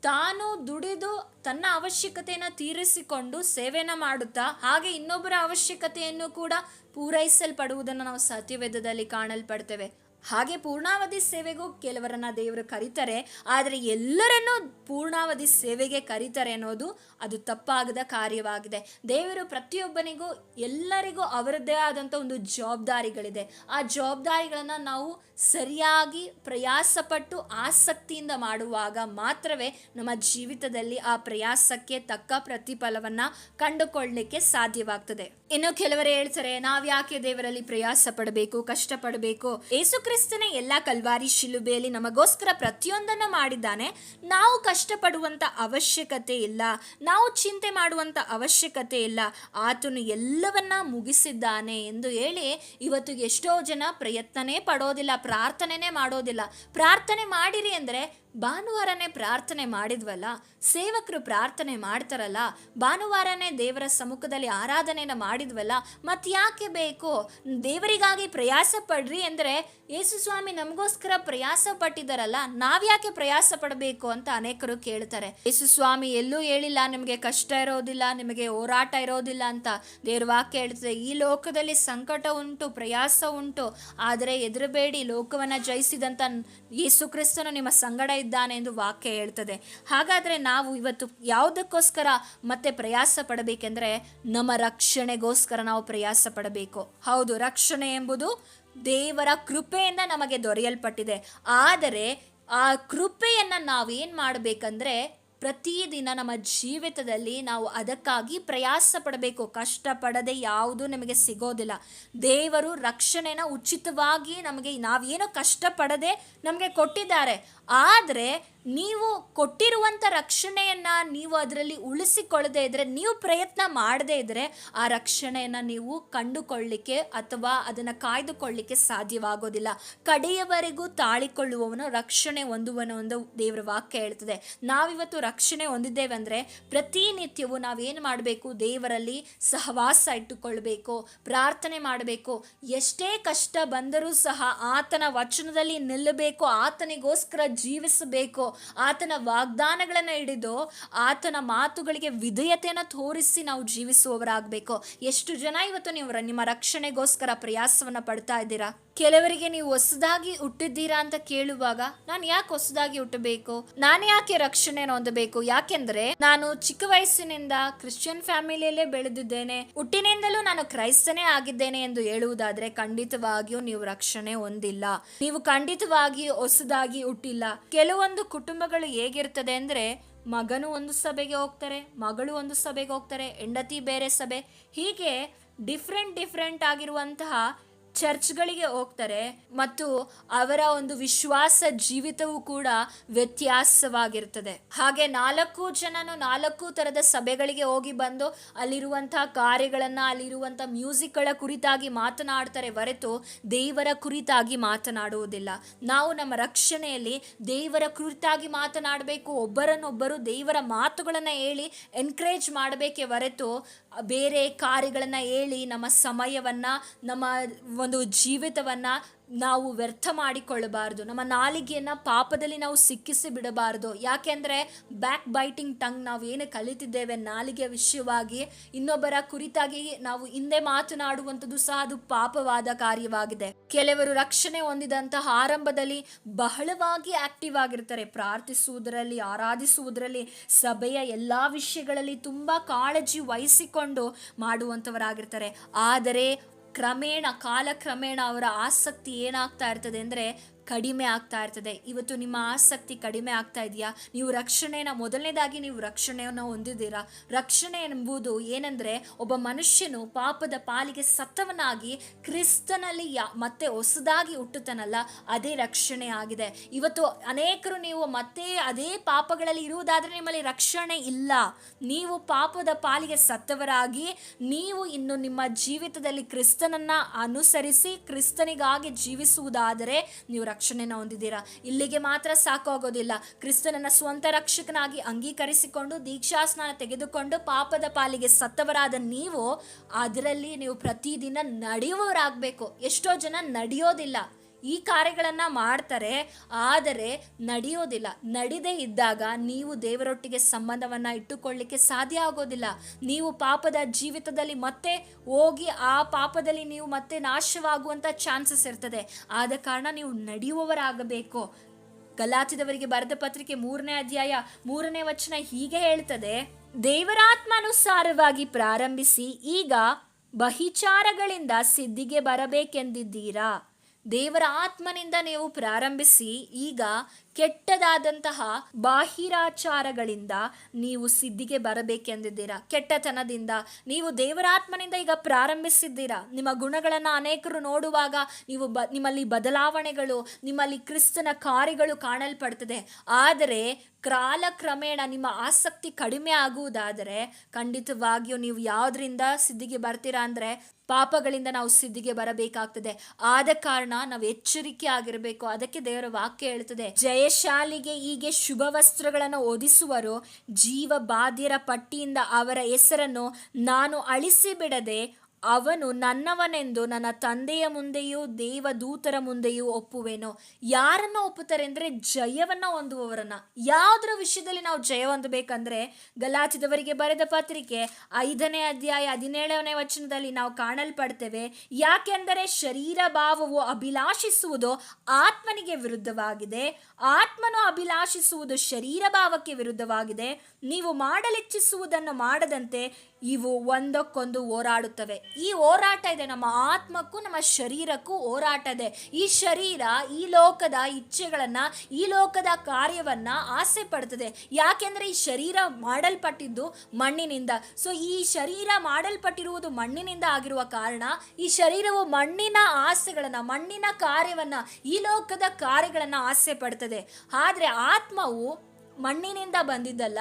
ತಾನು ದುಡಿದು ತನ್ನ ಅವಶ್ಯಕತೆಯನ್ನು ತೀರಿಸಿಕೊಂಡು ಸೇವೆನ ಮಾಡುತ್ತಾ ಹಾಗೆ ಇನ್ನೊಬ್ಬರ ಅವಶ್ಯಕತೆಯನ್ನು ಕೂಡ ಪೂರೈಸಲ್ಪಡುವುದನ್ನು ನಾವು ಸತ್ಯವೇದದಲ್ಲಿ ಕಾಣಲ್ಪಡ್ತೇವೆ. ಹಾಗೆ ಪೂರ್ಣಾವಧಿ ಸೇವೆಗೂ ಕೆಲವರನ್ನ ದೇವರು ಕರೀತಾರೆ, ಆದರೆ ಎಲ್ಲರನ್ನೂ ಪೂರ್ಣಾವಧಿ ಸೇವೆಗೆ ಕರೀತಾರೆ ಅನ್ನೋದು ಅದು ತಪ್ಪಾಗದ ಕಾರ್ಯವಾಗಿದೆ. ದೇವರು ಪ್ರತಿಯೊಬ್ಬನಿಗೂ ಎಲ್ಲರಿಗೂ ಅವರದ್ದೇ ಆದಂಥ ಒಂದು ಜವಾಬ್ದಾರಿಗಳಿದೆ. ಆ ಜವಾಬ್ದಾರಿಗಳನ್ನು ನಾವು ಸರಿಯಾಗಿ ಪ್ರಯಾಸಪಟ್ಟು ಆಸಕ್ತಿಯಿಂದ ಮಾಡುವಾಗ ಮಾತ್ರವೇ ನಮ್ಮ ಜೀವಿತದಲ್ಲಿ ಆ ಪ್ರಯಾಸಕ್ಕೆ ತಕ್ಕ ಪ್ರತಿಫಲವನ್ನು ಕಂಡುಕೊಳ್ಳಲಿಕ್ಕೆ ಸಾಧ್ಯವಾಗ್ತದೆ. ಇನ್ನು ಕೆಲವರು ಹೇಳ್ತಾರೆ, ನಾವು ಯಾಕೆ ದೇವರಲ್ಲಿ ಪ್ರಯಾಸ ಪಡಬೇಕು, ಕಷ್ಟಪಡಬೇಕು? ಯೇಸು ಕ್ರಿಸ್ತನೇ ಎಲ್ಲ ಕಲ್ವಾರಿ ಶಿಲುಬೆಯಲ್ಲಿ ನಮಗೋಸ್ಕರ ಪ್ರತಿಯೊಂದನ್ನು ಮಾಡಿದ್ದಾನೆ. ನಾವು ಕಷ್ಟಪಡುವಂಥ ಅವಶ್ಯಕತೆ ಇಲ್ಲ, ನಾವು ಚಿಂತೆ ಮಾಡುವಂಥ ಅವಶ್ಯಕತೆ ಇಲ್ಲ, ಆತನು ಎಲ್ಲವನ್ನ ಮುಗಿಸಿದ್ದಾನೆ ಎಂದು ಹೇಳಿ ಇವತ್ತು ಎಷ್ಟೋ ಜನ ಪ್ರಯತ್ನನೇ ಪಡೋದಿಲ್ಲ, ಪ್ರಾರ್ಥನೆನೇ ಮಾಡೋದಿಲ್ಲ. ಪ್ರಾರ್ಥನೆ ಮಾಡಿರಿ ಅಂದರೆ ಭಾನುವಾರನೇ ಪ್ರಾರ್ಥನೆ ಮಾಡಿದ್ವಲ್ಲ, ಸೇವಕರು ಪ್ರಾರ್ಥನೆ ಮಾಡ್ತಾರಲ್ಲ, ಭಾನುವಾರನೇ ದೇವರ ಸಮ್ಮುಖದಲ್ಲಿ ಆರಾಧನೆಯನ್ನು ಮಾಡಿದ್ವಲ್ಲ, ಮತ್ತೆ ಯಾಕೆ ಬೇಕು? ದೇವರಿಗಾಗಿ ಪ್ರಯಾಸ ಪಡ್ರಿ ಅಂದರೆ ಯೇಸು ಸ್ವಾಮಿ ನಮಗೋಸ್ಕರ ಪ್ರಯಾಸ ಪಟ್ಟಿದ್ದಾರಲ್ಲ, ನಾವ್ಯಾಕೆ ಪ್ರಯಾಸ ಪಡಬೇಕು ಅಂತ ಅನೇಕರು ಕೇಳ್ತಾರೆ. ಯೇಸು ಸ್ವಾಮಿ ಎಲ್ಲೂ ಹೇಳಿಲ್ಲ ನಿಮಗೆ ಕಷ್ಟ ಇರೋದಿಲ್ಲ, ನಿಮಗೆ ಹೋರಾಟ ಇರೋದಿಲ್ಲ ಅಂತ. ದೇವ್ರ ವಾಕ್ಯ ಹೇಳ್ತದೆ, ಈ ಲೋಕದಲ್ಲಿ ಸಂಕಟ ಉಂಟು, ಪ್ರಯಾಸ ಉಂಟು, ಆದರೆ ಹೆದರಬೇಡಿ, ಲೋಕವನ್ನು ಜಯಿಸಿದಂಥ ಯೇಸು ಕ್ರಿಸ್ತನು ನಿಮ್ಮ ಸಂಗಡ ಇದ್ದಾನೆ ಎಂದು ವಾಕ್ಯ ಹೇಳ್ತದೆ. ಹಾಗಾದರೆ ನಾವು ಇವತ್ತು ಯಾವುದಕ್ಕೋಸ್ಕರ ಮತ್ತೆ ಪ್ರಯಾಸ ಪಡಬೇಕೆಂದರೆ ನಮ್ಮ ರಕ್ಷಣೆಗೋಸ್ಕರ ನಾವು ಪ್ರಯಾಸ ಪಡಬೇಕು. ಹೌದು, ರಕ್ಷಣೆ ಎಂಬುದು ದೇವರ ಕೃಪೆಯಿಂದ ನಮಗೆ ದೊರೆಯಲ್ಪಟ್ಟಿದೆ. ಆದರೆ ಆ ಕೃಪೆಯನ್ನು ನಾವೇನು ಮಾಡಬೇಕಂದ್ರೆ ಪ್ರತಿದಿನ ನಮ್ಮ ಜೀವಿತದಲ್ಲಿ ನಾವು ಅದಕ್ಕಾಗಿ ಪ್ರಯಾಸ ಪಡಬೇಕು. ಕಷ್ಟಪಡದೆ ಯಾವುದೂ ನಮಗೆ ಸಿಗೋದಿಲ್ಲ. ದೇವರು ರಕ್ಷಣೆನ ಉಚಿತವಾಗಿ ನಮಗೆ ನಾವೇನೋ ಕಷ್ಟಪಡದೆ ನಮಗೆ ಕೊಟ್ಟಿದ್ದಾರೆ. ಆದರೆ ನೀವು ಕೊಟ್ಟಿರುವಂಥ ರಕ್ಷಣೆಯನ್ನು ನೀವು ಅದರಲ್ಲಿ ಉಳಿಸಿಕೊಳ್ಳದೆ ಇದ್ದರೆ, ನೀವು ಪ್ರಯತ್ನ ಮಾಡದೇ ಇದ್ದರೆ ಆ ರಕ್ಷಣೆಯನ್ನು ನೀವು ಕಂಡುಕೊಳ್ಳಲಿಕ್ಕೆ ಅಥವಾ ಅದನ್ನು ಕಾಯ್ದುಕೊಳ್ಳಲಿಕ್ಕೆ ಸಾಧ್ಯವಾಗೋದಿಲ್ಲ. ಕಡೆಯವರೆಗೂ ತಾಳಿಕೊಳ್ಳುವವನು ರಕ್ಷಣೆ ಹೊಂದುವನು ಎಂದು ದೇವರ ವಾಕ್ಯ ಹೇಳ್ತದೆ. ನಾವಿವತ್ತು ರಕ್ಷಣೆ ಹೊಂದಿದ್ದೇವೆ ಅಂದರೆ ಪ್ರತಿನಿತ್ಯವೂ ನಾವೇನು ಮಾಡಬೇಕು? ದೇವರಲ್ಲಿ ಸಹವಾಸ ಇಟ್ಟುಕೊಳ್ಬೇಕು, ಪ್ರಾರ್ಥನೆ ಮಾಡಬೇಕು. ಎಷ್ಟೇ ಕಷ್ಟ ಬಂದರೂ ಸಹ ಆತನ ವಚನದಲ್ಲಿ ನಿಲ್ಲಬೇಕು, ಆತನಿಗೋಸ್ಕರ ಜೀವಿಸಬೇಕು, ಆತನ ವಾಗ್ದಾನಗಳನ್ನು ಹಿಡಿದು ಆತನ ಮಾತುಗಳಿಗೆ ವಿಧೇಯತೆಯನ್ನು ತೋರಿಸಿ ನಾವು ಜೀವಿಸುವವರಾಗಬೇಕು. ಎಷ್ಟು ಜನ ಇವತ್ತು ನೀವು ನಿಮ್ಮ ರಕ್ಷಣೆಗೋಸ್ಕರ ಪ್ರಯಾಸವನ್ನು ಪಡ್ತಾ ಇದ್ದೀರಾ? ಕೆಲವರಿಗೆ ನೀವು ಹೊಸದಾಗಿ ಹುಟ್ಟಿದ್ದೀರಾ ಅಂತ ಕೇಳುವಾಗ, ನಾನು ಯಾಕೆ ಹೊಸದಾಗಿ ಹುಟ್ಟಬೇಕು, ನಾನು ಯಾಕೆ ರಕ್ಷಣೆಯನ್ನು ಹೊಂದಬೇಕು? ಯಾಕೆಂದ್ರೆ ನಾನು ಚಿಕ್ಕ ವಯಸ್ಸಿನಿಂದ ಕ್ರಿಶ್ಚಿಯನ್ ಫ್ಯಾಮಿಲಿಯಲ್ಲೇ ಬೆಳೆದಿದ್ದೇನೆ, ಹುಟ್ಟಿನಿಂದಲೂ ನಾನು ಕ್ರೈಸ್ತನೇ ಆಗಿದ್ದೇನೆ ಎಂದು ಹೇಳುವುದಾದ್ರೆ ಖಂಡಿತವಾಗಿಯೂ ನೀವು ರಕ್ಷಣೆ ಹೊಂದಿಲ್ಲ. ನೀವು ಖಂಡಿತವಾಗಿಯೂ ಹೊಸದಾಗಿ ಹುಟ್ಟಿಲ್ಲ. ಕೆಲವೊಂದು ಕುಟುಂಬಗಳು ಹೇಗಿರ್ತದೆ ಅಂದ್ರೆ, ಮಗನು ಒಂದು ಸಭೆಗೆ ಹೋಗ್ತಾರೆ, ಮಗಳು ಒಂದು ಸಭೆಗೆ ಹೋಗ್ತಾರೆ, ಹೆಂಡತಿ ಬೇರೆ ಸಭೆ, ಹೀಗೆ ಡಿಫ್ರೆಂಟ್ ಆಗಿರುವಂತಹ ಚರ್ಚ್ಗಳಿಗೆ ಹೋಗ್ತಾರೆ ಮತ್ತು ಅವರ ಒಂದು ವಿಶ್ವಾಸ ಜೀವಿತವೂ ಕೂಡ ವ್ಯತ್ಯಾಸವಾಗಿರ್ತದೆ. ಹಾಗೆ 4 ಜನನು 4 ಥರದ ಸಭೆಗಳಿಗೆ ಹೋಗಿ ಬಂದು ಅಲ್ಲಿರುವಂತಹ ಕಾರ್ಯಗಳನ್ನು, ಅಲ್ಲಿರುವಂಥ ಮ್ಯೂಸಿಕ್ಗಳ ಕುರಿತಾಗಿ ಮಾತನಾಡ್ತಾರೆ ಹೊರತು ದೇವರ ಕುರಿತಾಗಿ ಮಾತನಾಡುವುದಿಲ್ಲ. ನಾವು ನಮ್ಮ ರಕ್ಷಣೆಯಲ್ಲಿ ದೇವರ ಕುರಿತಾಗಿ ಮಾತನಾಡಬೇಕು, ಒಬ್ಬರನ್ನೊಬ್ಬರು ದೇವರ ಮಾತುಗಳನ್ನು ಹೇಳಿ ಎನ್ಕರೇಜ್ ಮಾಡಬೇಕೇ ಹೊರತು ಬೇರೆ ಕಾರ್ಯಗಳನ್ನು ಹೇಳಿ ನಮ್ಮ ಸಮಯವನ್ನು, ನಮ್ಮ ಒಂದು ಜೀವಿತವನ್ನು ನಾವು ವ್ಯರ್ಥ ಮಾಡಿಕೊಳ್ಳಬಾರ್ದು. ನಮ್ಮ ನಾಲಿಗೆಯನ್ನು ಪಾಪದಲ್ಲಿ ನಾವು ಸಿಕ್ಕಿಸಿ ಬಿಡಬಾರ್ದು. ಯಾಕೆಂದರೆ ಬ್ಯಾಕ್ ಬೈಟಿಂಗ್ ಟಂಗ್, ನಾವು ಏನು ಕಲಿತಿದ್ದೇವೆ ನಾಲಿಗೆ ವಿಷಯವಾಗಿ ಇನ್ನೊಬ್ಬರ ಕುರಿತಾಗಿ ನಾವು ಹಿಂದೆ ಮಾತನಾಡುವಂಥದ್ದು ಸಹ ಅದು ಪಾಪವಾದ ಕಾರ್ಯವಾಗಿದೆ. ಕೆಲವರು ರಕ್ಷಣೆ ಹೊಂದಿದಂತಹ ಆರಂಭದಲ್ಲಿ ಬಹಳವಾಗಿ ಆಕ್ಟಿವ್ ಆಗಿರ್ತಾರೆ, ಪ್ರಾರ್ಥಿಸುವುದರಲ್ಲಿ, ಆರಾಧಿಸುವುದರಲ್ಲಿ, ಸಭೆಯ ಎಲ್ಲ ವಿಷಯಗಳಲ್ಲಿ ತುಂಬ ಕಾಳಜಿ ವಹಿಸಿಕೊಂಡು ಮಾಡುವಂಥವರಾಗಿರ್ತಾರೆ. ಆದರೆ ಕಾಲಕ್ರಮೇಣ ಅವರ ಆಸಕ್ತಿ ಏನಾಗ್ತಾ ಇರ್ತದೆ ಅಂದರೆ ಕಡಿಮೆ ಆಗ್ತಾ ಇರ್ತದೆ. ಇವತ್ತು ನಿಮ್ಮ ಆಸಕ್ತಿ ಕಡಿಮೆ ಆಗ್ತಾ ಇದೆಯಾ? ನೀವು ಮೊದಲನೇದಾಗಿ ನೀವು ರಕ್ಷಣೆಯನ್ನು ಹೊಂದಿದ್ದೀರಾ? ರಕ್ಷಣೆ ಎಂಬುದು ಏನೆಂದರೆ, ಒಬ್ಬ ಮನುಷ್ಯನು ಪಾಪದ ಪಾಲಿಗೆ ಸತ್ತವನಾಗಿ ಕ್ರಿಸ್ತನಲ್ಲಿ ಮತ್ತೆ ಹೊಸದಾಗಿ ಹುಟ್ಟುತ್ತಾನಲ್ಲ, ಅದೇ ರಕ್ಷಣೆ ಆಗಿದೆ. ಇವತ್ತು ಅನೇಕರು ನೀವು ಮತ್ತೆ ಅದೇ ಪಾಪಗಳಲ್ಲಿ ಇರುವುದಾದರೆ ನಿಮ್ಮಲ್ಲಿ ರಕ್ಷಣೆ ಇಲ್ಲ. ನೀವು ಪಾಪದ ಪಾಲಿಗೆ ಸತ್ತವರಾಗಿ ನೀವು ಇನ್ನು ನಿಮ್ಮ ಜೀವಿತದಲ್ಲಿ ಕ್ರಿಸ್ತನನ್ನು ಅನುಸರಿಸಿ ಕ್ರಿಸ್ತನಿಗಾಗಿ ಜೀವಿಸುವುದಾದರೆ ನೀವು ರಕ್ಷಣೆನ ಹೊಂದಿದ್ದೀರಾ. ಇಲ್ಲಿಗೆ ಮಾತ್ರ ಸಾಕಾಗೋದಿಲ್ಲ. ಕ್ರಿಸ್ತನನ್ನ ಸ್ವಂತ ರಕ್ಷಕನಾಗಿ ಅಂಗೀಕರಿಸಿಕೊಂಡು ದೀಕ್ಷಾಸ್ನಾನ ತೆಗೆದುಕೊಂಡು ಪಾಪದ ಪಾಲಿಗೆ ಸತ್ತವರಾದ ನೀವು ಅದರಲ್ಲಿ ನೀವು ಪ್ರತಿದಿನ ನಡೆಯುವವರಾಗಬೇಕು. ಎಷ್ಟೋ ಜನ ನಡೆಯೋದಿಲ್ಲ, ಈ ಕಾರ್ಯಗಳನ್ನು ಮಾಡ್ತಾರೆ ಆದರೆ ನಡೆಯೋದಿಲ್ಲ. ನಡೆದೇ ಇದ್ದಾಗ ನೀವು ದೇವರೊಟ್ಟಿಗೆ ಸಂಬಂಧವನ್ನು ಇಟ್ಟುಕೊಳ್ಳಿಕ್ಕೆ ಸಾಧ್ಯ ಆಗೋದಿಲ್ಲ. ನೀವು ಪಾಪದ ಜೀವಿತದಲ್ಲಿ ಮತ್ತೆ ಹೋಗಿ ಆ ಪಾಪದಲ್ಲಿ ನೀವು ಮತ್ತೆ ನಾಶವಾಗುವಂಥ ಚಾನ್ಸಸ್ ಇರ್ತದೆ. ಆದ ಕಾರಣ ನೀವು ನಡೆಯುವವರಾಗಬೇಕು. ಗಲಾತ್ಯದವರಿಗೆ ಬರೆದ ಪತ್ರಿಕೆ 3ನೇ ಅಧ್ಯಾಯ 3ನೇ ವಚನ ಹೀಗೆ ಹೇಳ್ತದೆ, ದೇವರಾತ್ಮಾನುಸಾರವಾಗಿ ಪ್ರಾರಂಭಿಸಿ ಈಗ ಬಹಿಚಾರಗಳಿಂದ ಸಿದ್ಧಿಗೆ ಬರಬೇಕೆಂದಿದ್ದೀರಾ. ದೇವರ ಆತ್ಮನಿಂದ ನೀವು ಪ್ರಾರಂಭಿಸಿ ಈಗ ಕೆಟ್ಟದಾದಂತಹ ಬಾಹಿರಾಚಾರಗಳಿಂದ ನೀವು ಸಿದ್ಧಿಗೆ ಬರಬೇಕೆಂದಿದ್ದೀರಾ. ಕೆಟ್ಟತನದಿಂದ ನೀವು ದೇವರಾತ್ಮನಿಂದ ಈಗ ಪ್ರಾರಂಭಿಸಿದ್ದೀರಾ. ನಿಮ್ಮ ಗುಣಗಳನ್ನು ಅನೇಕರು ನೋಡುವಾಗ ನಿಮ್ಮಲ್ಲಿ ಬದಲಾವಣೆಗಳು, ನಿಮ್ಮಲ್ಲಿ ಕ್ರಿಸ್ತನ ಕಾರ್ಯಗಳು ಕಾಣಲ್ಪಡ್ತದೆ. ಆದರೆ ಕಾಲಕ್ರಮೇಣ ನಿಮ್ಮ ಆಸಕ್ತಿ ಕಡಿಮೆ ಆಗುವುದಾದರೆ ಖಂಡಿತವಾಗಿಯೂ ನೀವು ಯಾವುದರಿಂದ ಸಿದ್ಧಿಗೆ ಬರ್ತೀರಾ ಅಂದರೆ ಪಾಪಗಳಿಂದ ನಾವು ಸಿದ್ಧಿಗೆ ಬರಬೇಕಾಗ್ತದೆ. ಆದ ಕಾರಣ ನಾವು ಎಚ್ಚರಿಕೆ ಆಗಿರಬೇಕು. ಅದಕ್ಕೆ ದೇವರ ವಾಕ್ಯ ಹೇಳ್ತದೆ, ಜಯಶಾಲಿಗೆ ಹೀಗೆ ಶುಭ ವಸ್ತ್ರಗಳನ್ನು ಹೊದಿಸುವರು, ಜೀವ ಬಾಧ್ಯರ ಪಟ್ಟಿಯಿಂದ ಅವರ ಹೆಸರನ್ನು ನಾನು ಅಳಿಸಿ ಬಿಡದೆ ಅವನು ನನ್ನವನೆಂದು ನನ್ನ ತಂದೆಯ ಮುಂದೆಯೂ ದೇವದೂತರ ಮುಂದೆಯೂ ಒಪ್ಪುವೆನು. ಯಾರನ್ನು ಒಪ್ಪುತ್ತಾರೆ ಅಂದರೆ ಜಯವನ್ನು ಹೊಂದುವವರನ್ನ. ಯಾವುದರ ವಿಷಯದಲ್ಲಿ ನಾವು ಜಯ ಹೊಂದಬೇಕಂದ್ರೆ ಗಲಾತ್ಯದವರಿಗೆ ಬರೆದ ಪತ್ರಿಕೆ 5ನೇ ಅಧ್ಯಾಯ 17ನೇ ವಚನದಲ್ಲಿ ನಾವು ಕಾಣಲ್ಪಡ್ತೇವೆ. ಯಾಕೆಂದರೆ ಶರೀರ ಭಾವವು ಅಭಿಲಾಷಿಸುವುದು ಆತ್ಮನಿಗೆ ವಿರುದ್ಧವಾಗಿದೆ, ಆತ್ಮನು ಅಭಿಲಾಷಿಸುವುದು ಶರೀರ ಭಾವಕ್ಕೆ ವಿರುದ್ಧವಾಗಿದೆ. ನೀವು ಮಾಡಲಿಚ್ಛಿಸುವುದನ್ನು ಮಾಡದಂತೆ ಇವು ಒಂದಕ್ಕೊಂದು ಹೋರಾಡುತ್ತವೆ. ಈ ಹೋರಾಟ ಇದೆ, ನಮ್ಮ ಆತ್ಮಕ್ಕೂ ನಮ್ಮ ಶರೀರಕ್ಕೂ ಹೋರಾಟ ಇದೆ. ಈ ಶರೀರ ಈ ಲೋಕದ ಇಚ್ಛೆಗಳನ್ನು, ಈ ಲೋಕದ ಕಾರ್ಯವನ್ನು ಆಸೆ ಪಡ್ತದೆ. ಯಾಕೆಂದರೆ ಈ ಶರೀರ ಮಾಡಲ್ಪಟ್ಟಿದ್ದು ಮಣ್ಣಿನಿಂದ. ಸೊ ಈ ಶರೀರ ಮಾಡಲ್ಪಟ್ಟಿರುವುದು ಮಣ್ಣಿನಿಂದ ಆಗಿರುವ ಕಾರಣ ಈ ಶರೀರವು ಮಣ್ಣಿನ ಆಸೆಗಳನ್ನು, ಮಣ್ಣಿನ ಕಾರ್ಯವನ್ನು, ಈ ಲೋಕದ ಕಾರ್ಯಗಳನ್ನು ಆಸೆ ಪಡ್ತದೆ. ಆದರೆ ಆತ್ಮವು ಮಣ್ಣಿನಿಂದ ಬಂದಿದ್ದಲ್ಲ,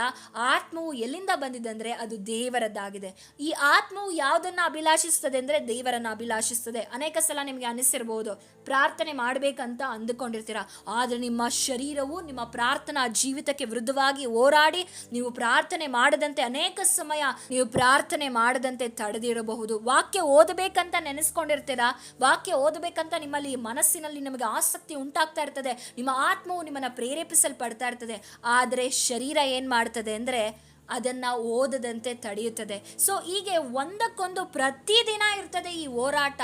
ಆತ್ಮವು ಎಲ್ಲಿಂದ ಬಂದಿದ್ದಂದರೆ ಅದು ದೇವರದ್ದಾಗಿದೆ. ಈ ಆತ್ಮವು ಯಾವುದನ್ನು ಅಭಿಲಾಷಿಸ್ತದೆ ಅಂದರೆ ದೇವರನ್ನು ಅಭಿಲಾಷಿಸ್ತದೆ. ಅನೇಕ ಸಲ ನಿಮಗೆ ಅನಿಸಿರ್ಬೋದು, ಪ್ರಾರ್ಥನೆ ಮಾಡಬೇಕಂತ ಅಂದುಕೊಂಡಿರ್ತೀರ, ಆದರೆ ನಿಮ್ಮ ಶರೀರವು ನಿಮ್ಮ ಪ್ರಾರ್ಥನಾ ಜೀವಿತಕ್ಕೆ ವಿರುದ್ಧವಾಗಿ ಹೋರಾಡಿ ನೀವು ಪ್ರಾರ್ಥನೆ ಮಾಡದಂತೆ ಅನೇಕ ಸಮಯ ನೀವು ಪ್ರಾರ್ಥನೆ ಮಾಡದಂತೆ ತಡೆದಿರಬಹುದು. ವಾಕ್ಯ ಓದಬೇಕಂತ ನೆನೆಸ್ಕೊಂಡಿರ್ತೀರಾ, ವಾಕ್ಯ ಓದಬೇಕಂತ ನಿಮ್ಮಲ್ಲಿ ಮನಸ್ಸಿನಲ್ಲಿ ನಿಮಗೆ ಆಸಕ್ತಿ ಉಂಟಾಗ್ತಾ ಇರ್ತದೆ, ನಿಮ್ಮ ಆತ್ಮವು ನಿಮ್ಮನ್ನು ಪ್ರೇರೇಪಿಸಲ್ಪಡ್ತಾ ಇರ್ತದೆ. ಆದರೆ ಶರೀರ ಏನು ಮಾಡ್ತದೆ ಅಂದರೆ ಅದನ್ನು ಓದದಂತೆ ತಡೆಯುತ್ತದೆ. ಸೊ ಹೀಗೆ ಒಂದಕ್ಕೊಂದು ಪ್ರತಿದಿನ ಇರ್ತದೆ ಈ ಹೋರಾಟ.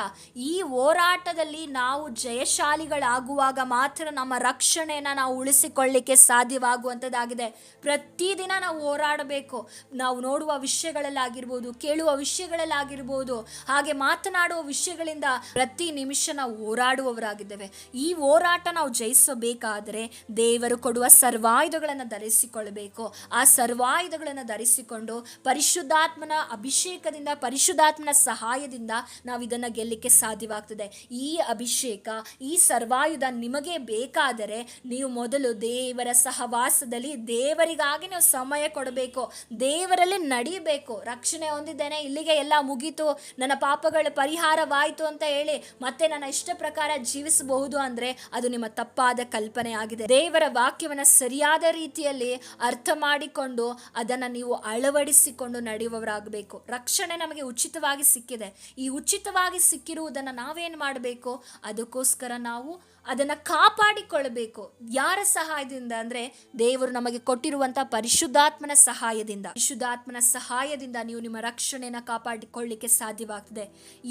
ಈ ಹೋರಾಟದಲ್ಲಿ ನಾವು ಜಯಶಾಲಿಗಳಾಗುವಾಗ ಮಾತ್ರ ನಮ್ಮ ರಕ್ಷಣೆಯನ್ನು ನಾವು ಉಳಿಸಿಕೊಳ್ಳಿಕ್ಕೆ ಸಾಧ್ಯವಾಗುವಂಥದ್ದಾಗಿದೆ. ಪ್ರತಿದಿನ ನಾವು ಹೋರಾಡಬೇಕು. ನಾವು ನೋಡುವ ವಿಷಯಗಳಲ್ಲಾಗಿರ್ಬೋದು, ಕೇಳುವ ವಿಷಯಗಳಲ್ಲಾಗಿರ್ಬೋದು, ಹಾಗೆ ಮಾತನಾಡುವ ವಿಷಯಗಳಿಂದ ಪ್ರತಿ ನಿಮಿಷ ನಾವು ಹೋರಾಡುವವರಾಗಿದ್ದೇವೆ. ಈ ಹೋರಾಟ ನಾವು ಜಯಿಸಬೇಕಾದರೆ ದೇವರು ಕೊಡುವ ಸರ್ವಾಯುಧಗಳನ್ನು ಧರಿಸಿಕೊಳ್ಳಬೇಕು. ಆ ಸರ್ವಾಯುಧಗಳು ವಸ್ತ್ರಗಳನ್ನು ಧರಿಸಿಕೊಂಡು ಪರಿಶುದ್ಧಾತ್ಮನ ಅಭಿಷೇಕದಿಂದ, ಪರಿಶುದ್ಧಾತ್ಮನ ಸಹಾಯದಿಂದ ನಾವು ಇದನ್ನು ಗೆಲ್ಲಕ್ಕೆ ಸಾಧ್ಯವಾಗ್ತದೆ. ಈ ಅಭಿಷೇಕ, ಈ ಸರ್ವಾಯುಧ ನಿಮಗೆ ಬೇಕಾದರೆ ನೀವು ಮೊದಲು ದೇವರ ಸಹವಾಸದಲ್ಲಿ ದೇವರಿಗಾಗಿ ನೀವು ಸಮಯ ಕೊಡಬೇಕು, ದೇವರಲ್ಲಿ ನಡೀಬೇಕು. ರಕ್ಷಣೆ ಹೊಂದಿದ್ದೇನೆ, ಇಲ್ಲಿಗೆ ಎಲ್ಲ ಮುಗೀತು, ನನ್ನ ಪಾಪಗಳ ಪರಿಹಾರವಾಯಿತು ಅಂತ ಹೇಳಿ ಮತ್ತೆ ನನ್ನ ಇಷ್ಟ ಪ್ರಕಾರ ಜೀವಿಸಬಹುದು ಅಂದ್ರೆ ಅದು ನಿಮ್ಮ ತಪ್ಪಾದ ಕಲ್ಪನೆ ಆಗಿದೆ. ದೇವರ ವಾಕ್ಯವನ್ನು ಸರಿಯಾದ ರೀತಿಯಲ್ಲಿ ಅರ್ಥ ಮಾಡಿಕೊಂಡು ಅದನ್ನು ನೀವು ಅಳವಡಿಸಿಕೊಂಡು ನಡೆಯುವವರಾಗಬೇಕು. ರಕ್ಷಣೆ ನಮಗೆ ಉಚಿತವಾಗಿ ಸಿಕ್ಕಿದೆ. ಈ ಉಚಿತವಾಗಿ ಸಿಕ್ಕಿರುವುದನ್ನು ನಾವೇನು ಮಾಡಬೇಕು? ಅದಕ್ಕೋಸ್ಕರ ನಾವು ಅದನ್ನು ಕಾಪಾಡಿಕೊಳ್ಳಬೇಕು. ಯಾರ ಸಹಾಯದಿಂದ ಅಂದರೆ ದೇವರು ನಮಗೆ ಕೊಟ್ಟಿರುವಂಥ ಪರಿಶುದ್ಧಾತ್ಮನ ಸಹಾಯದಿಂದ. ಪರಿಶುದ್ಧಾತ್ಮನ ಸಹಾಯದಿಂದ ನೀವು ನಿಮ್ಮ ರಕ್ಷಣೆಯನ್ನು ಕಾಪಾಡಿಕೊಳ್ಳಿಕ್ಕೆ ಸಾಧ್ಯವಾಗ್ತದೆ.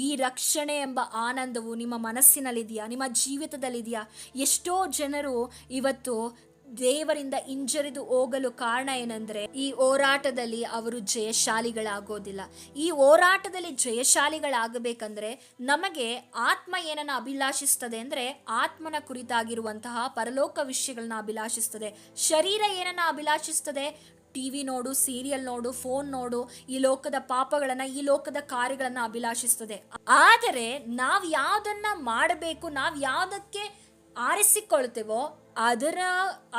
ಈ ರಕ್ಷಣೆ ಎಂಬ ಆನಂದವು ನಿಮ್ಮ ಮನಸ್ಸಿನಲ್ಲಿದೆಯಾ? ನಿಮ್ಮ ಜೀವಿತದಲ್ಲಿದೆಯಾ? ಎಷ್ಟೋ ಜನರು ಇವತ್ತು ದೇವರಿಂದ ಹಿಂಜರಿದು ಹೋಗಲು ಕಾರಣ ಏನಂದ್ರೆ ಈ ಹೋರಾಟದಲ್ಲಿ ಅವರು ಜಯಶಾಲಿಗಳಾಗೋದಿಲ್ಲ. ಈ ಹೋರಾಟದಲ್ಲಿ ಜಯಶಾಲಿಗಳಾಗಬೇಕಂದ್ರೆ ನಮಗೆ ಆತ್ಮ ಏನನ್ನ ಅಭಿಲಾಷಿಸ್ತದೆ ಅಂದ್ರೆ ಆತ್ಮನ ಕುರಿತಾಗಿರುವಂತಹ ಪರಲೋಕ ವಿಷಯಗಳನ್ನ ಅಭಿಲಾಷಿಸ್ತದೆ. ಶರೀರ ಏನನ್ನ ಅಭಿಲಾಷಿಸ್ತದೆ? ಟಿವಿ ನೋಡು, ಸೀರಿಯಲ್ ನೋಡು, ಫೋನ್ ನೋಡು, ಈ ಲೋಕದ ಪಾಪಗಳನ್ನ, ಈ ಲೋಕದ ಕಾರ್ಯಗಳನ್ನ ಅಭಿಲಾಷಿಸ್ತದೆ. ಆದರೆ ನಾವು ಯಾವುದನ್ನ ಮಾಡಬೇಕು, ನಾವು ಯಾವುದಕ್ಕೆ ಆರಿಸಿಕೊಳ್ತೇವೋ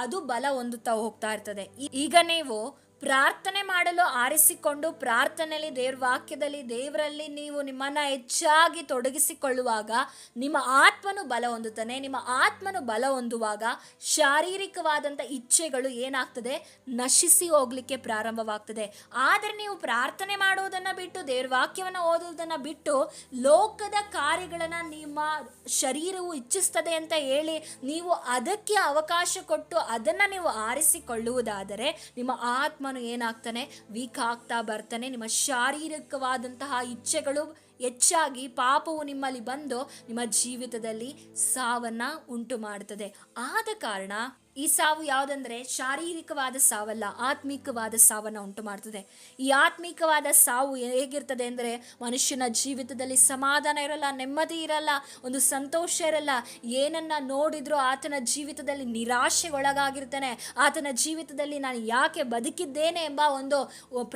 ಅದು ಬಲ ಹೊಂದುತ್ತಾ ಹೋಗ್ತಾ ಇರ್ತದೆ. ಈಗ ನೀವು ಪ್ರಾರ್ಥನೆ ಮಾಡಲು ಆರಿಸಿಕೊಂಡು ಪ್ರಾರ್ಥನೆಯಲ್ಲಿ, ದೇವ್ರ ವಾಕ್ಯದಲ್ಲಿ, ದೇವರಲ್ಲಿ ನೀವು ನಿಮ್ಮನ್ನ ಹೆಚ್ಚಾಗಿ ತೊಡಗಿಸಿಕೊಳ್ಳುವಾಗ ನಿಮ್ಮ ಆತ್ಮನು ಬಲ ಹೊಂದುತ್ತಾನೆ. ನಿಮ್ಮ ಆತ್ಮನು ಬಲ ಹೊಂದುವಾಗ ಶಾರೀರಿಕವಾದಂಥ ಇಚ್ಛೆಗಳು ಏನಾಗ್ತದೆ? ನಶಿಸಿ ಹೋಗ್ಲಿಕ್ಕೆ ಪ್ರಾರಂಭವಾಗ್ತದೆ. ಆದರೆ ನೀವು ಪ್ರಾರ್ಥನೆ ಮಾಡುವುದನ್ನು ಬಿಟ್ಟು, ದೇವ್ರ ವಾಕ್ಯವನ್ನು ಓದುವುದನ್ನು ಬಿಟ್ಟು ಲೋಕದ ಕಾರ್ಯಗಳನ್ನು ನಿಮ್ಮ ಶರೀರವು ಇಚ್ಛಿಸ್ತದೆ ಅಂತ ಹೇಳಿ ನೀವು ಅದಕ್ಕೆ ಅವಕಾಶ ಕೊಟ್ಟು ಅದನ್ನು ನೀವು ಆರಿಸಿಕೊಳ್ಳುವುದಾದರೆ ನಿಮ್ಮ ಆತ್ಮ ಏನಾಗ್ತಾನೆ? ವೀಕ್ ಆಗ್ತಾ ಬರ್ತಾನೆ. ನಿಮ್ಮ ಶಾರೀರಿಕವಾದಂತಹ ಇಚ್ಛೆಗಳು ಹೆಚ್ಚಾಗಿ ಪಾಪವು ನಿಮ್ಮಲ್ಲಿ ಬಂದು ನಿಮ್ಮ ಜೀವಿತದಲ್ಲಿ ಸಾವನ್ನ ಉಂಟು ಮಾಡ್ತದೆ. ಆದ ಕಾರಣ ಈ ಸಾವು ಯಾವುದಂದ್ರೆ ಶಾರೀರಿಕವಾದ ಸಾವಲ್ಲ, ಆತ್ಮಿಕವಾದ ಸಾವನ್ನ ಉಂಟು ಮಾಡ್ತದೆ. ಈ ಆತ್ಮಿಕವಾದ ಸಾವು ಹೇಗಿರ್ತದೆ ಅಂದರೆ ಮನುಷ್ಯನ ಜೀವಿತದಲ್ಲಿ ಸಮಾಧಾನ ಇರಲ್ಲ, ನೆಮ್ಮದಿ ಇರಲ್ಲ, ಒಂದು ಸಂತೋಷ ಇರಲ್ಲ. ಏನನ್ನ ನೋಡಿದ್ರೂ ಆತನ ಜೀವಿತದಲ್ಲಿ ನಿರಾಶೆಗೊಳಗಾಗಿರ್ತಾನೆ. ಆತನ ಜೀವಿತದಲ್ಲಿ ನಾನು ಯಾಕೆ ಬದುಕಿದ್ದೇನೆ ಎಂಬ ಒಂದು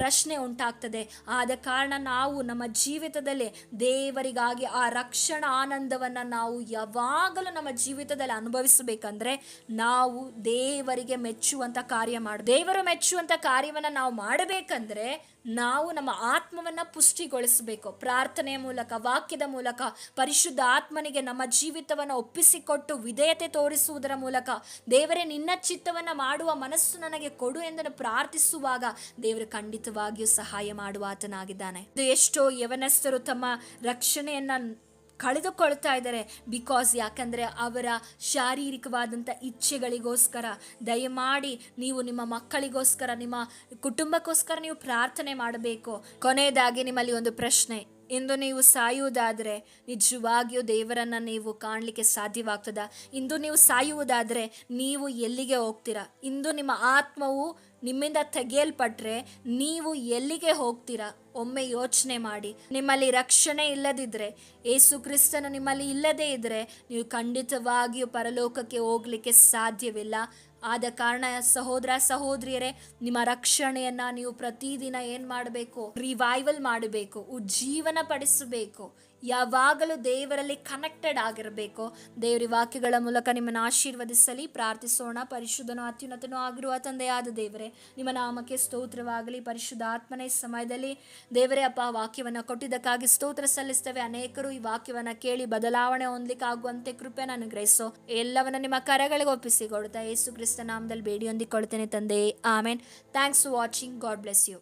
ಪ್ರಶ್ನೆ ಉಂಟಾಗ್ತದೆ. ಆದ ಕಾರಣ ನಾವು ನಮ್ಮ ಜೀವಿತದಲ್ಲಿ ದೇವರಿಗಾಗಿ ಆ ರಕ್ಷಣಾ ಆನಂದವನ್ನು ನಾವು ಯಾವಾಗಲೂ ನಮ್ಮ ಜೀವಿತದಲ್ಲಿ ಅನುಭವಿಸಬೇಕಂದ್ರೆ ನಾವು ದೇವರಿಗೆ ಮೆಚ್ಚುವಂತ ಕಾರ್ಯ ದೇವರು ಮೆಚ್ಚುವಂತ ಕಾರ್ಯವನ್ನು ನಾವು ಮಾಡಬೇಕಂದ್ರೆ ನಾವು ನಮ್ಮ ಆತ್ಮವನ್ನ ಪುಷ್ಟಿಗೊಳಿಸಬೇಕು. ಪ್ರಾರ್ಥನೆಯ ಮೂಲಕ, ವಾಕ್ಯದ ಮೂಲಕ, ಪರಿಶುದ್ಧ ಆತ್ಮನಿಗೆ ನಮ್ಮ ಜೀವಿತವನ್ನು ಒಪ್ಪಿಸಿಕೊಟ್ಟು ವಿಧೇಯತೆ ತೋರಿಸುವುದರ ಮೂಲಕ, ದೇವರೇ ನಿನ್ನ ಚಿತ್ತವನ್ನು ಮಾಡುವ ಮನಸ್ಸು ನನಗೆ ಕೊಡು ಎಂದು ಪ್ರಾರ್ಥಿಸುವಾಗ ದೇವರು ಖಂಡಿತವಾಗಿಯೂ ಸಹಾಯ ಮಾಡುವ ಆತನಾಗಿದ್ದಾನೆ. ಎಷ್ಟೋ ಯವನಸ್ಥರು ತಮ್ಮ ರಕ್ಷಣೆಯನ್ನ ಕಳೆದುಕೊಳ್ತಾ ಇದ್ದಾರೆ. ಯಾಕಂದರೆ ಅವರ ಶಾರೀರಿಕವಾದಂಥ ಇಚ್ಛೆಗಳಿಗೋಸ್ಕರ. ದಯಮಾಡಿ ನೀವು ನಿಮ್ಮ ಮಕ್ಕಳಿಗೋಸ್ಕರ, ನಿಮ್ಮ ಕುಟುಂಬಕ್ಕೋಸ್ಕರ ನೀವು ಪ್ರಾರ್ಥನೆ ಮಾಡಬೇಕು. ಕೊನೆಯದಾಗಿ ನಿಮ್ಮಲ್ಲಿ ಒಂದು ಪ್ರಶ್ನೆ. ಇಂದು ನೀವು ಸಾಯುವುದಾದರೆ ನಿಜವಾಗಿಯೂ ದೇವರನ್ನು ನೀವು ಕಾಣಲಿಕ್ಕೆ ಸಾಧ್ಯವಾಗ್ತದ? ಇಂದು ನೀವು ಸಾಯುವುದಾದರೆ ನೀವು ಎಲ್ಲಿಗೆ ಹೋಗ್ತೀರಾ? ಇಂದು ನಿಮ್ಮ ಆತ್ಮವು ನಿಮ್ಮಿಂದ ತೆಗೆಯಲ್ಪಟ್ರೆ ನೀವು ಎಲ್ಲಿಗೆ ಹೋಗ್ತೀರಾ? ಒಮ್ಮೆ ಯೋಚನೆ ಮಾಡಿ. ನಿಮ್ಮಲ್ಲಿ ರಕ್ಷಣೆ ಇಲ್ಲದಿದ್ದರೆ, ಯೇಸು ಕ್ರಿಸ್ತನು ನಿಮ್ಮಲ್ಲಿ ಇಲ್ಲದೇ ಇದ್ದರೆ ನೀವು ಖಂಡಿತವಾಗಿಯೂ ಪರಲೋಕಕ್ಕೆ ಹೋಗಲಿಕ್ಕೆ ಸಾಧ್ಯವಿಲ್ಲ. ಆದ ಕಾರಣ ಸಹೋದರ ಸಹೋದರಿಯರೇ, ನಿಮ್ಮ ರಕ್ಷಣೆಯನ್ನು ನೀವು ಪ್ರತಿದಿನ ಏನು ಮಾಡಬೇಕು? ರಿವೈವಲ್ ಮಾಡಬೇಕು, ಉಜ್ಜೀವನ ಪಡಿಸಬೇಕು. ಯಾವಾಗಲೂ ದೇವರಲ್ಲಿ ಕನೆಕ್ಟೆಡ್ ಆಗಿರಬೇಕು. ದೇವರ ವಾಕ್ಯಗಳ ಮೂಲಕ ನಿಮ್ಮನ್ನು ಆಶೀರ್ವದಿಸಲಿ. ಪ್ರಾರ್ಥಿಸೋಣ. ಪರಿಶುದ್ಧನೂ ಅತ್ಯುನ್ನತನೂ ಆಗಿರುವ ತಂದೆಯಾದ ದೇವರೇ, ನಿಮ್ಮ ನಾಮಕ್ಕೆ ಸ್ತೋತ್ರವಾಗಲಿ. ಪರಿಶುದ್ಧ ಆತ್ಮನೇ ಸಮಯದಲ್ಲಿ ದೇವರೇ ಅಪ್ಪ ವಾಕ್ಯವನ್ನು ಕೊಟ್ಟಿದ್ದಕ್ಕಾಗಿ ಸ್ತೋತ್ರ ಸಲ್ಲಿಸ್ತೇವೆ. ಅನೇಕರು ಈ ವಾಕ್ಯವನ್ನು ಕೇಳಿ ಬದಲಾವಣೆ ಹೊಂದಲಿಕ್ಕೆ ಆಗುವಂತೆ ಕೃಪೆ ಅನುಗ್ರಹಿಸೋ. ಎಲ್ಲವನ್ನ ನಿಮ್ಮ ಕರಗಳಿಗೆ ಒಪ್ಪಿಸಿಕೊಡ್ತಾ ಯೇಸು ಕ್ರಿಸ್ತ ನಾಮದಲ್ಲಿ ಬೇಡಿ ಹೊಂದಿಕೊಳ್ತೇನೆ ತಂದೆ. Amen. Thanks for watching. God bless you.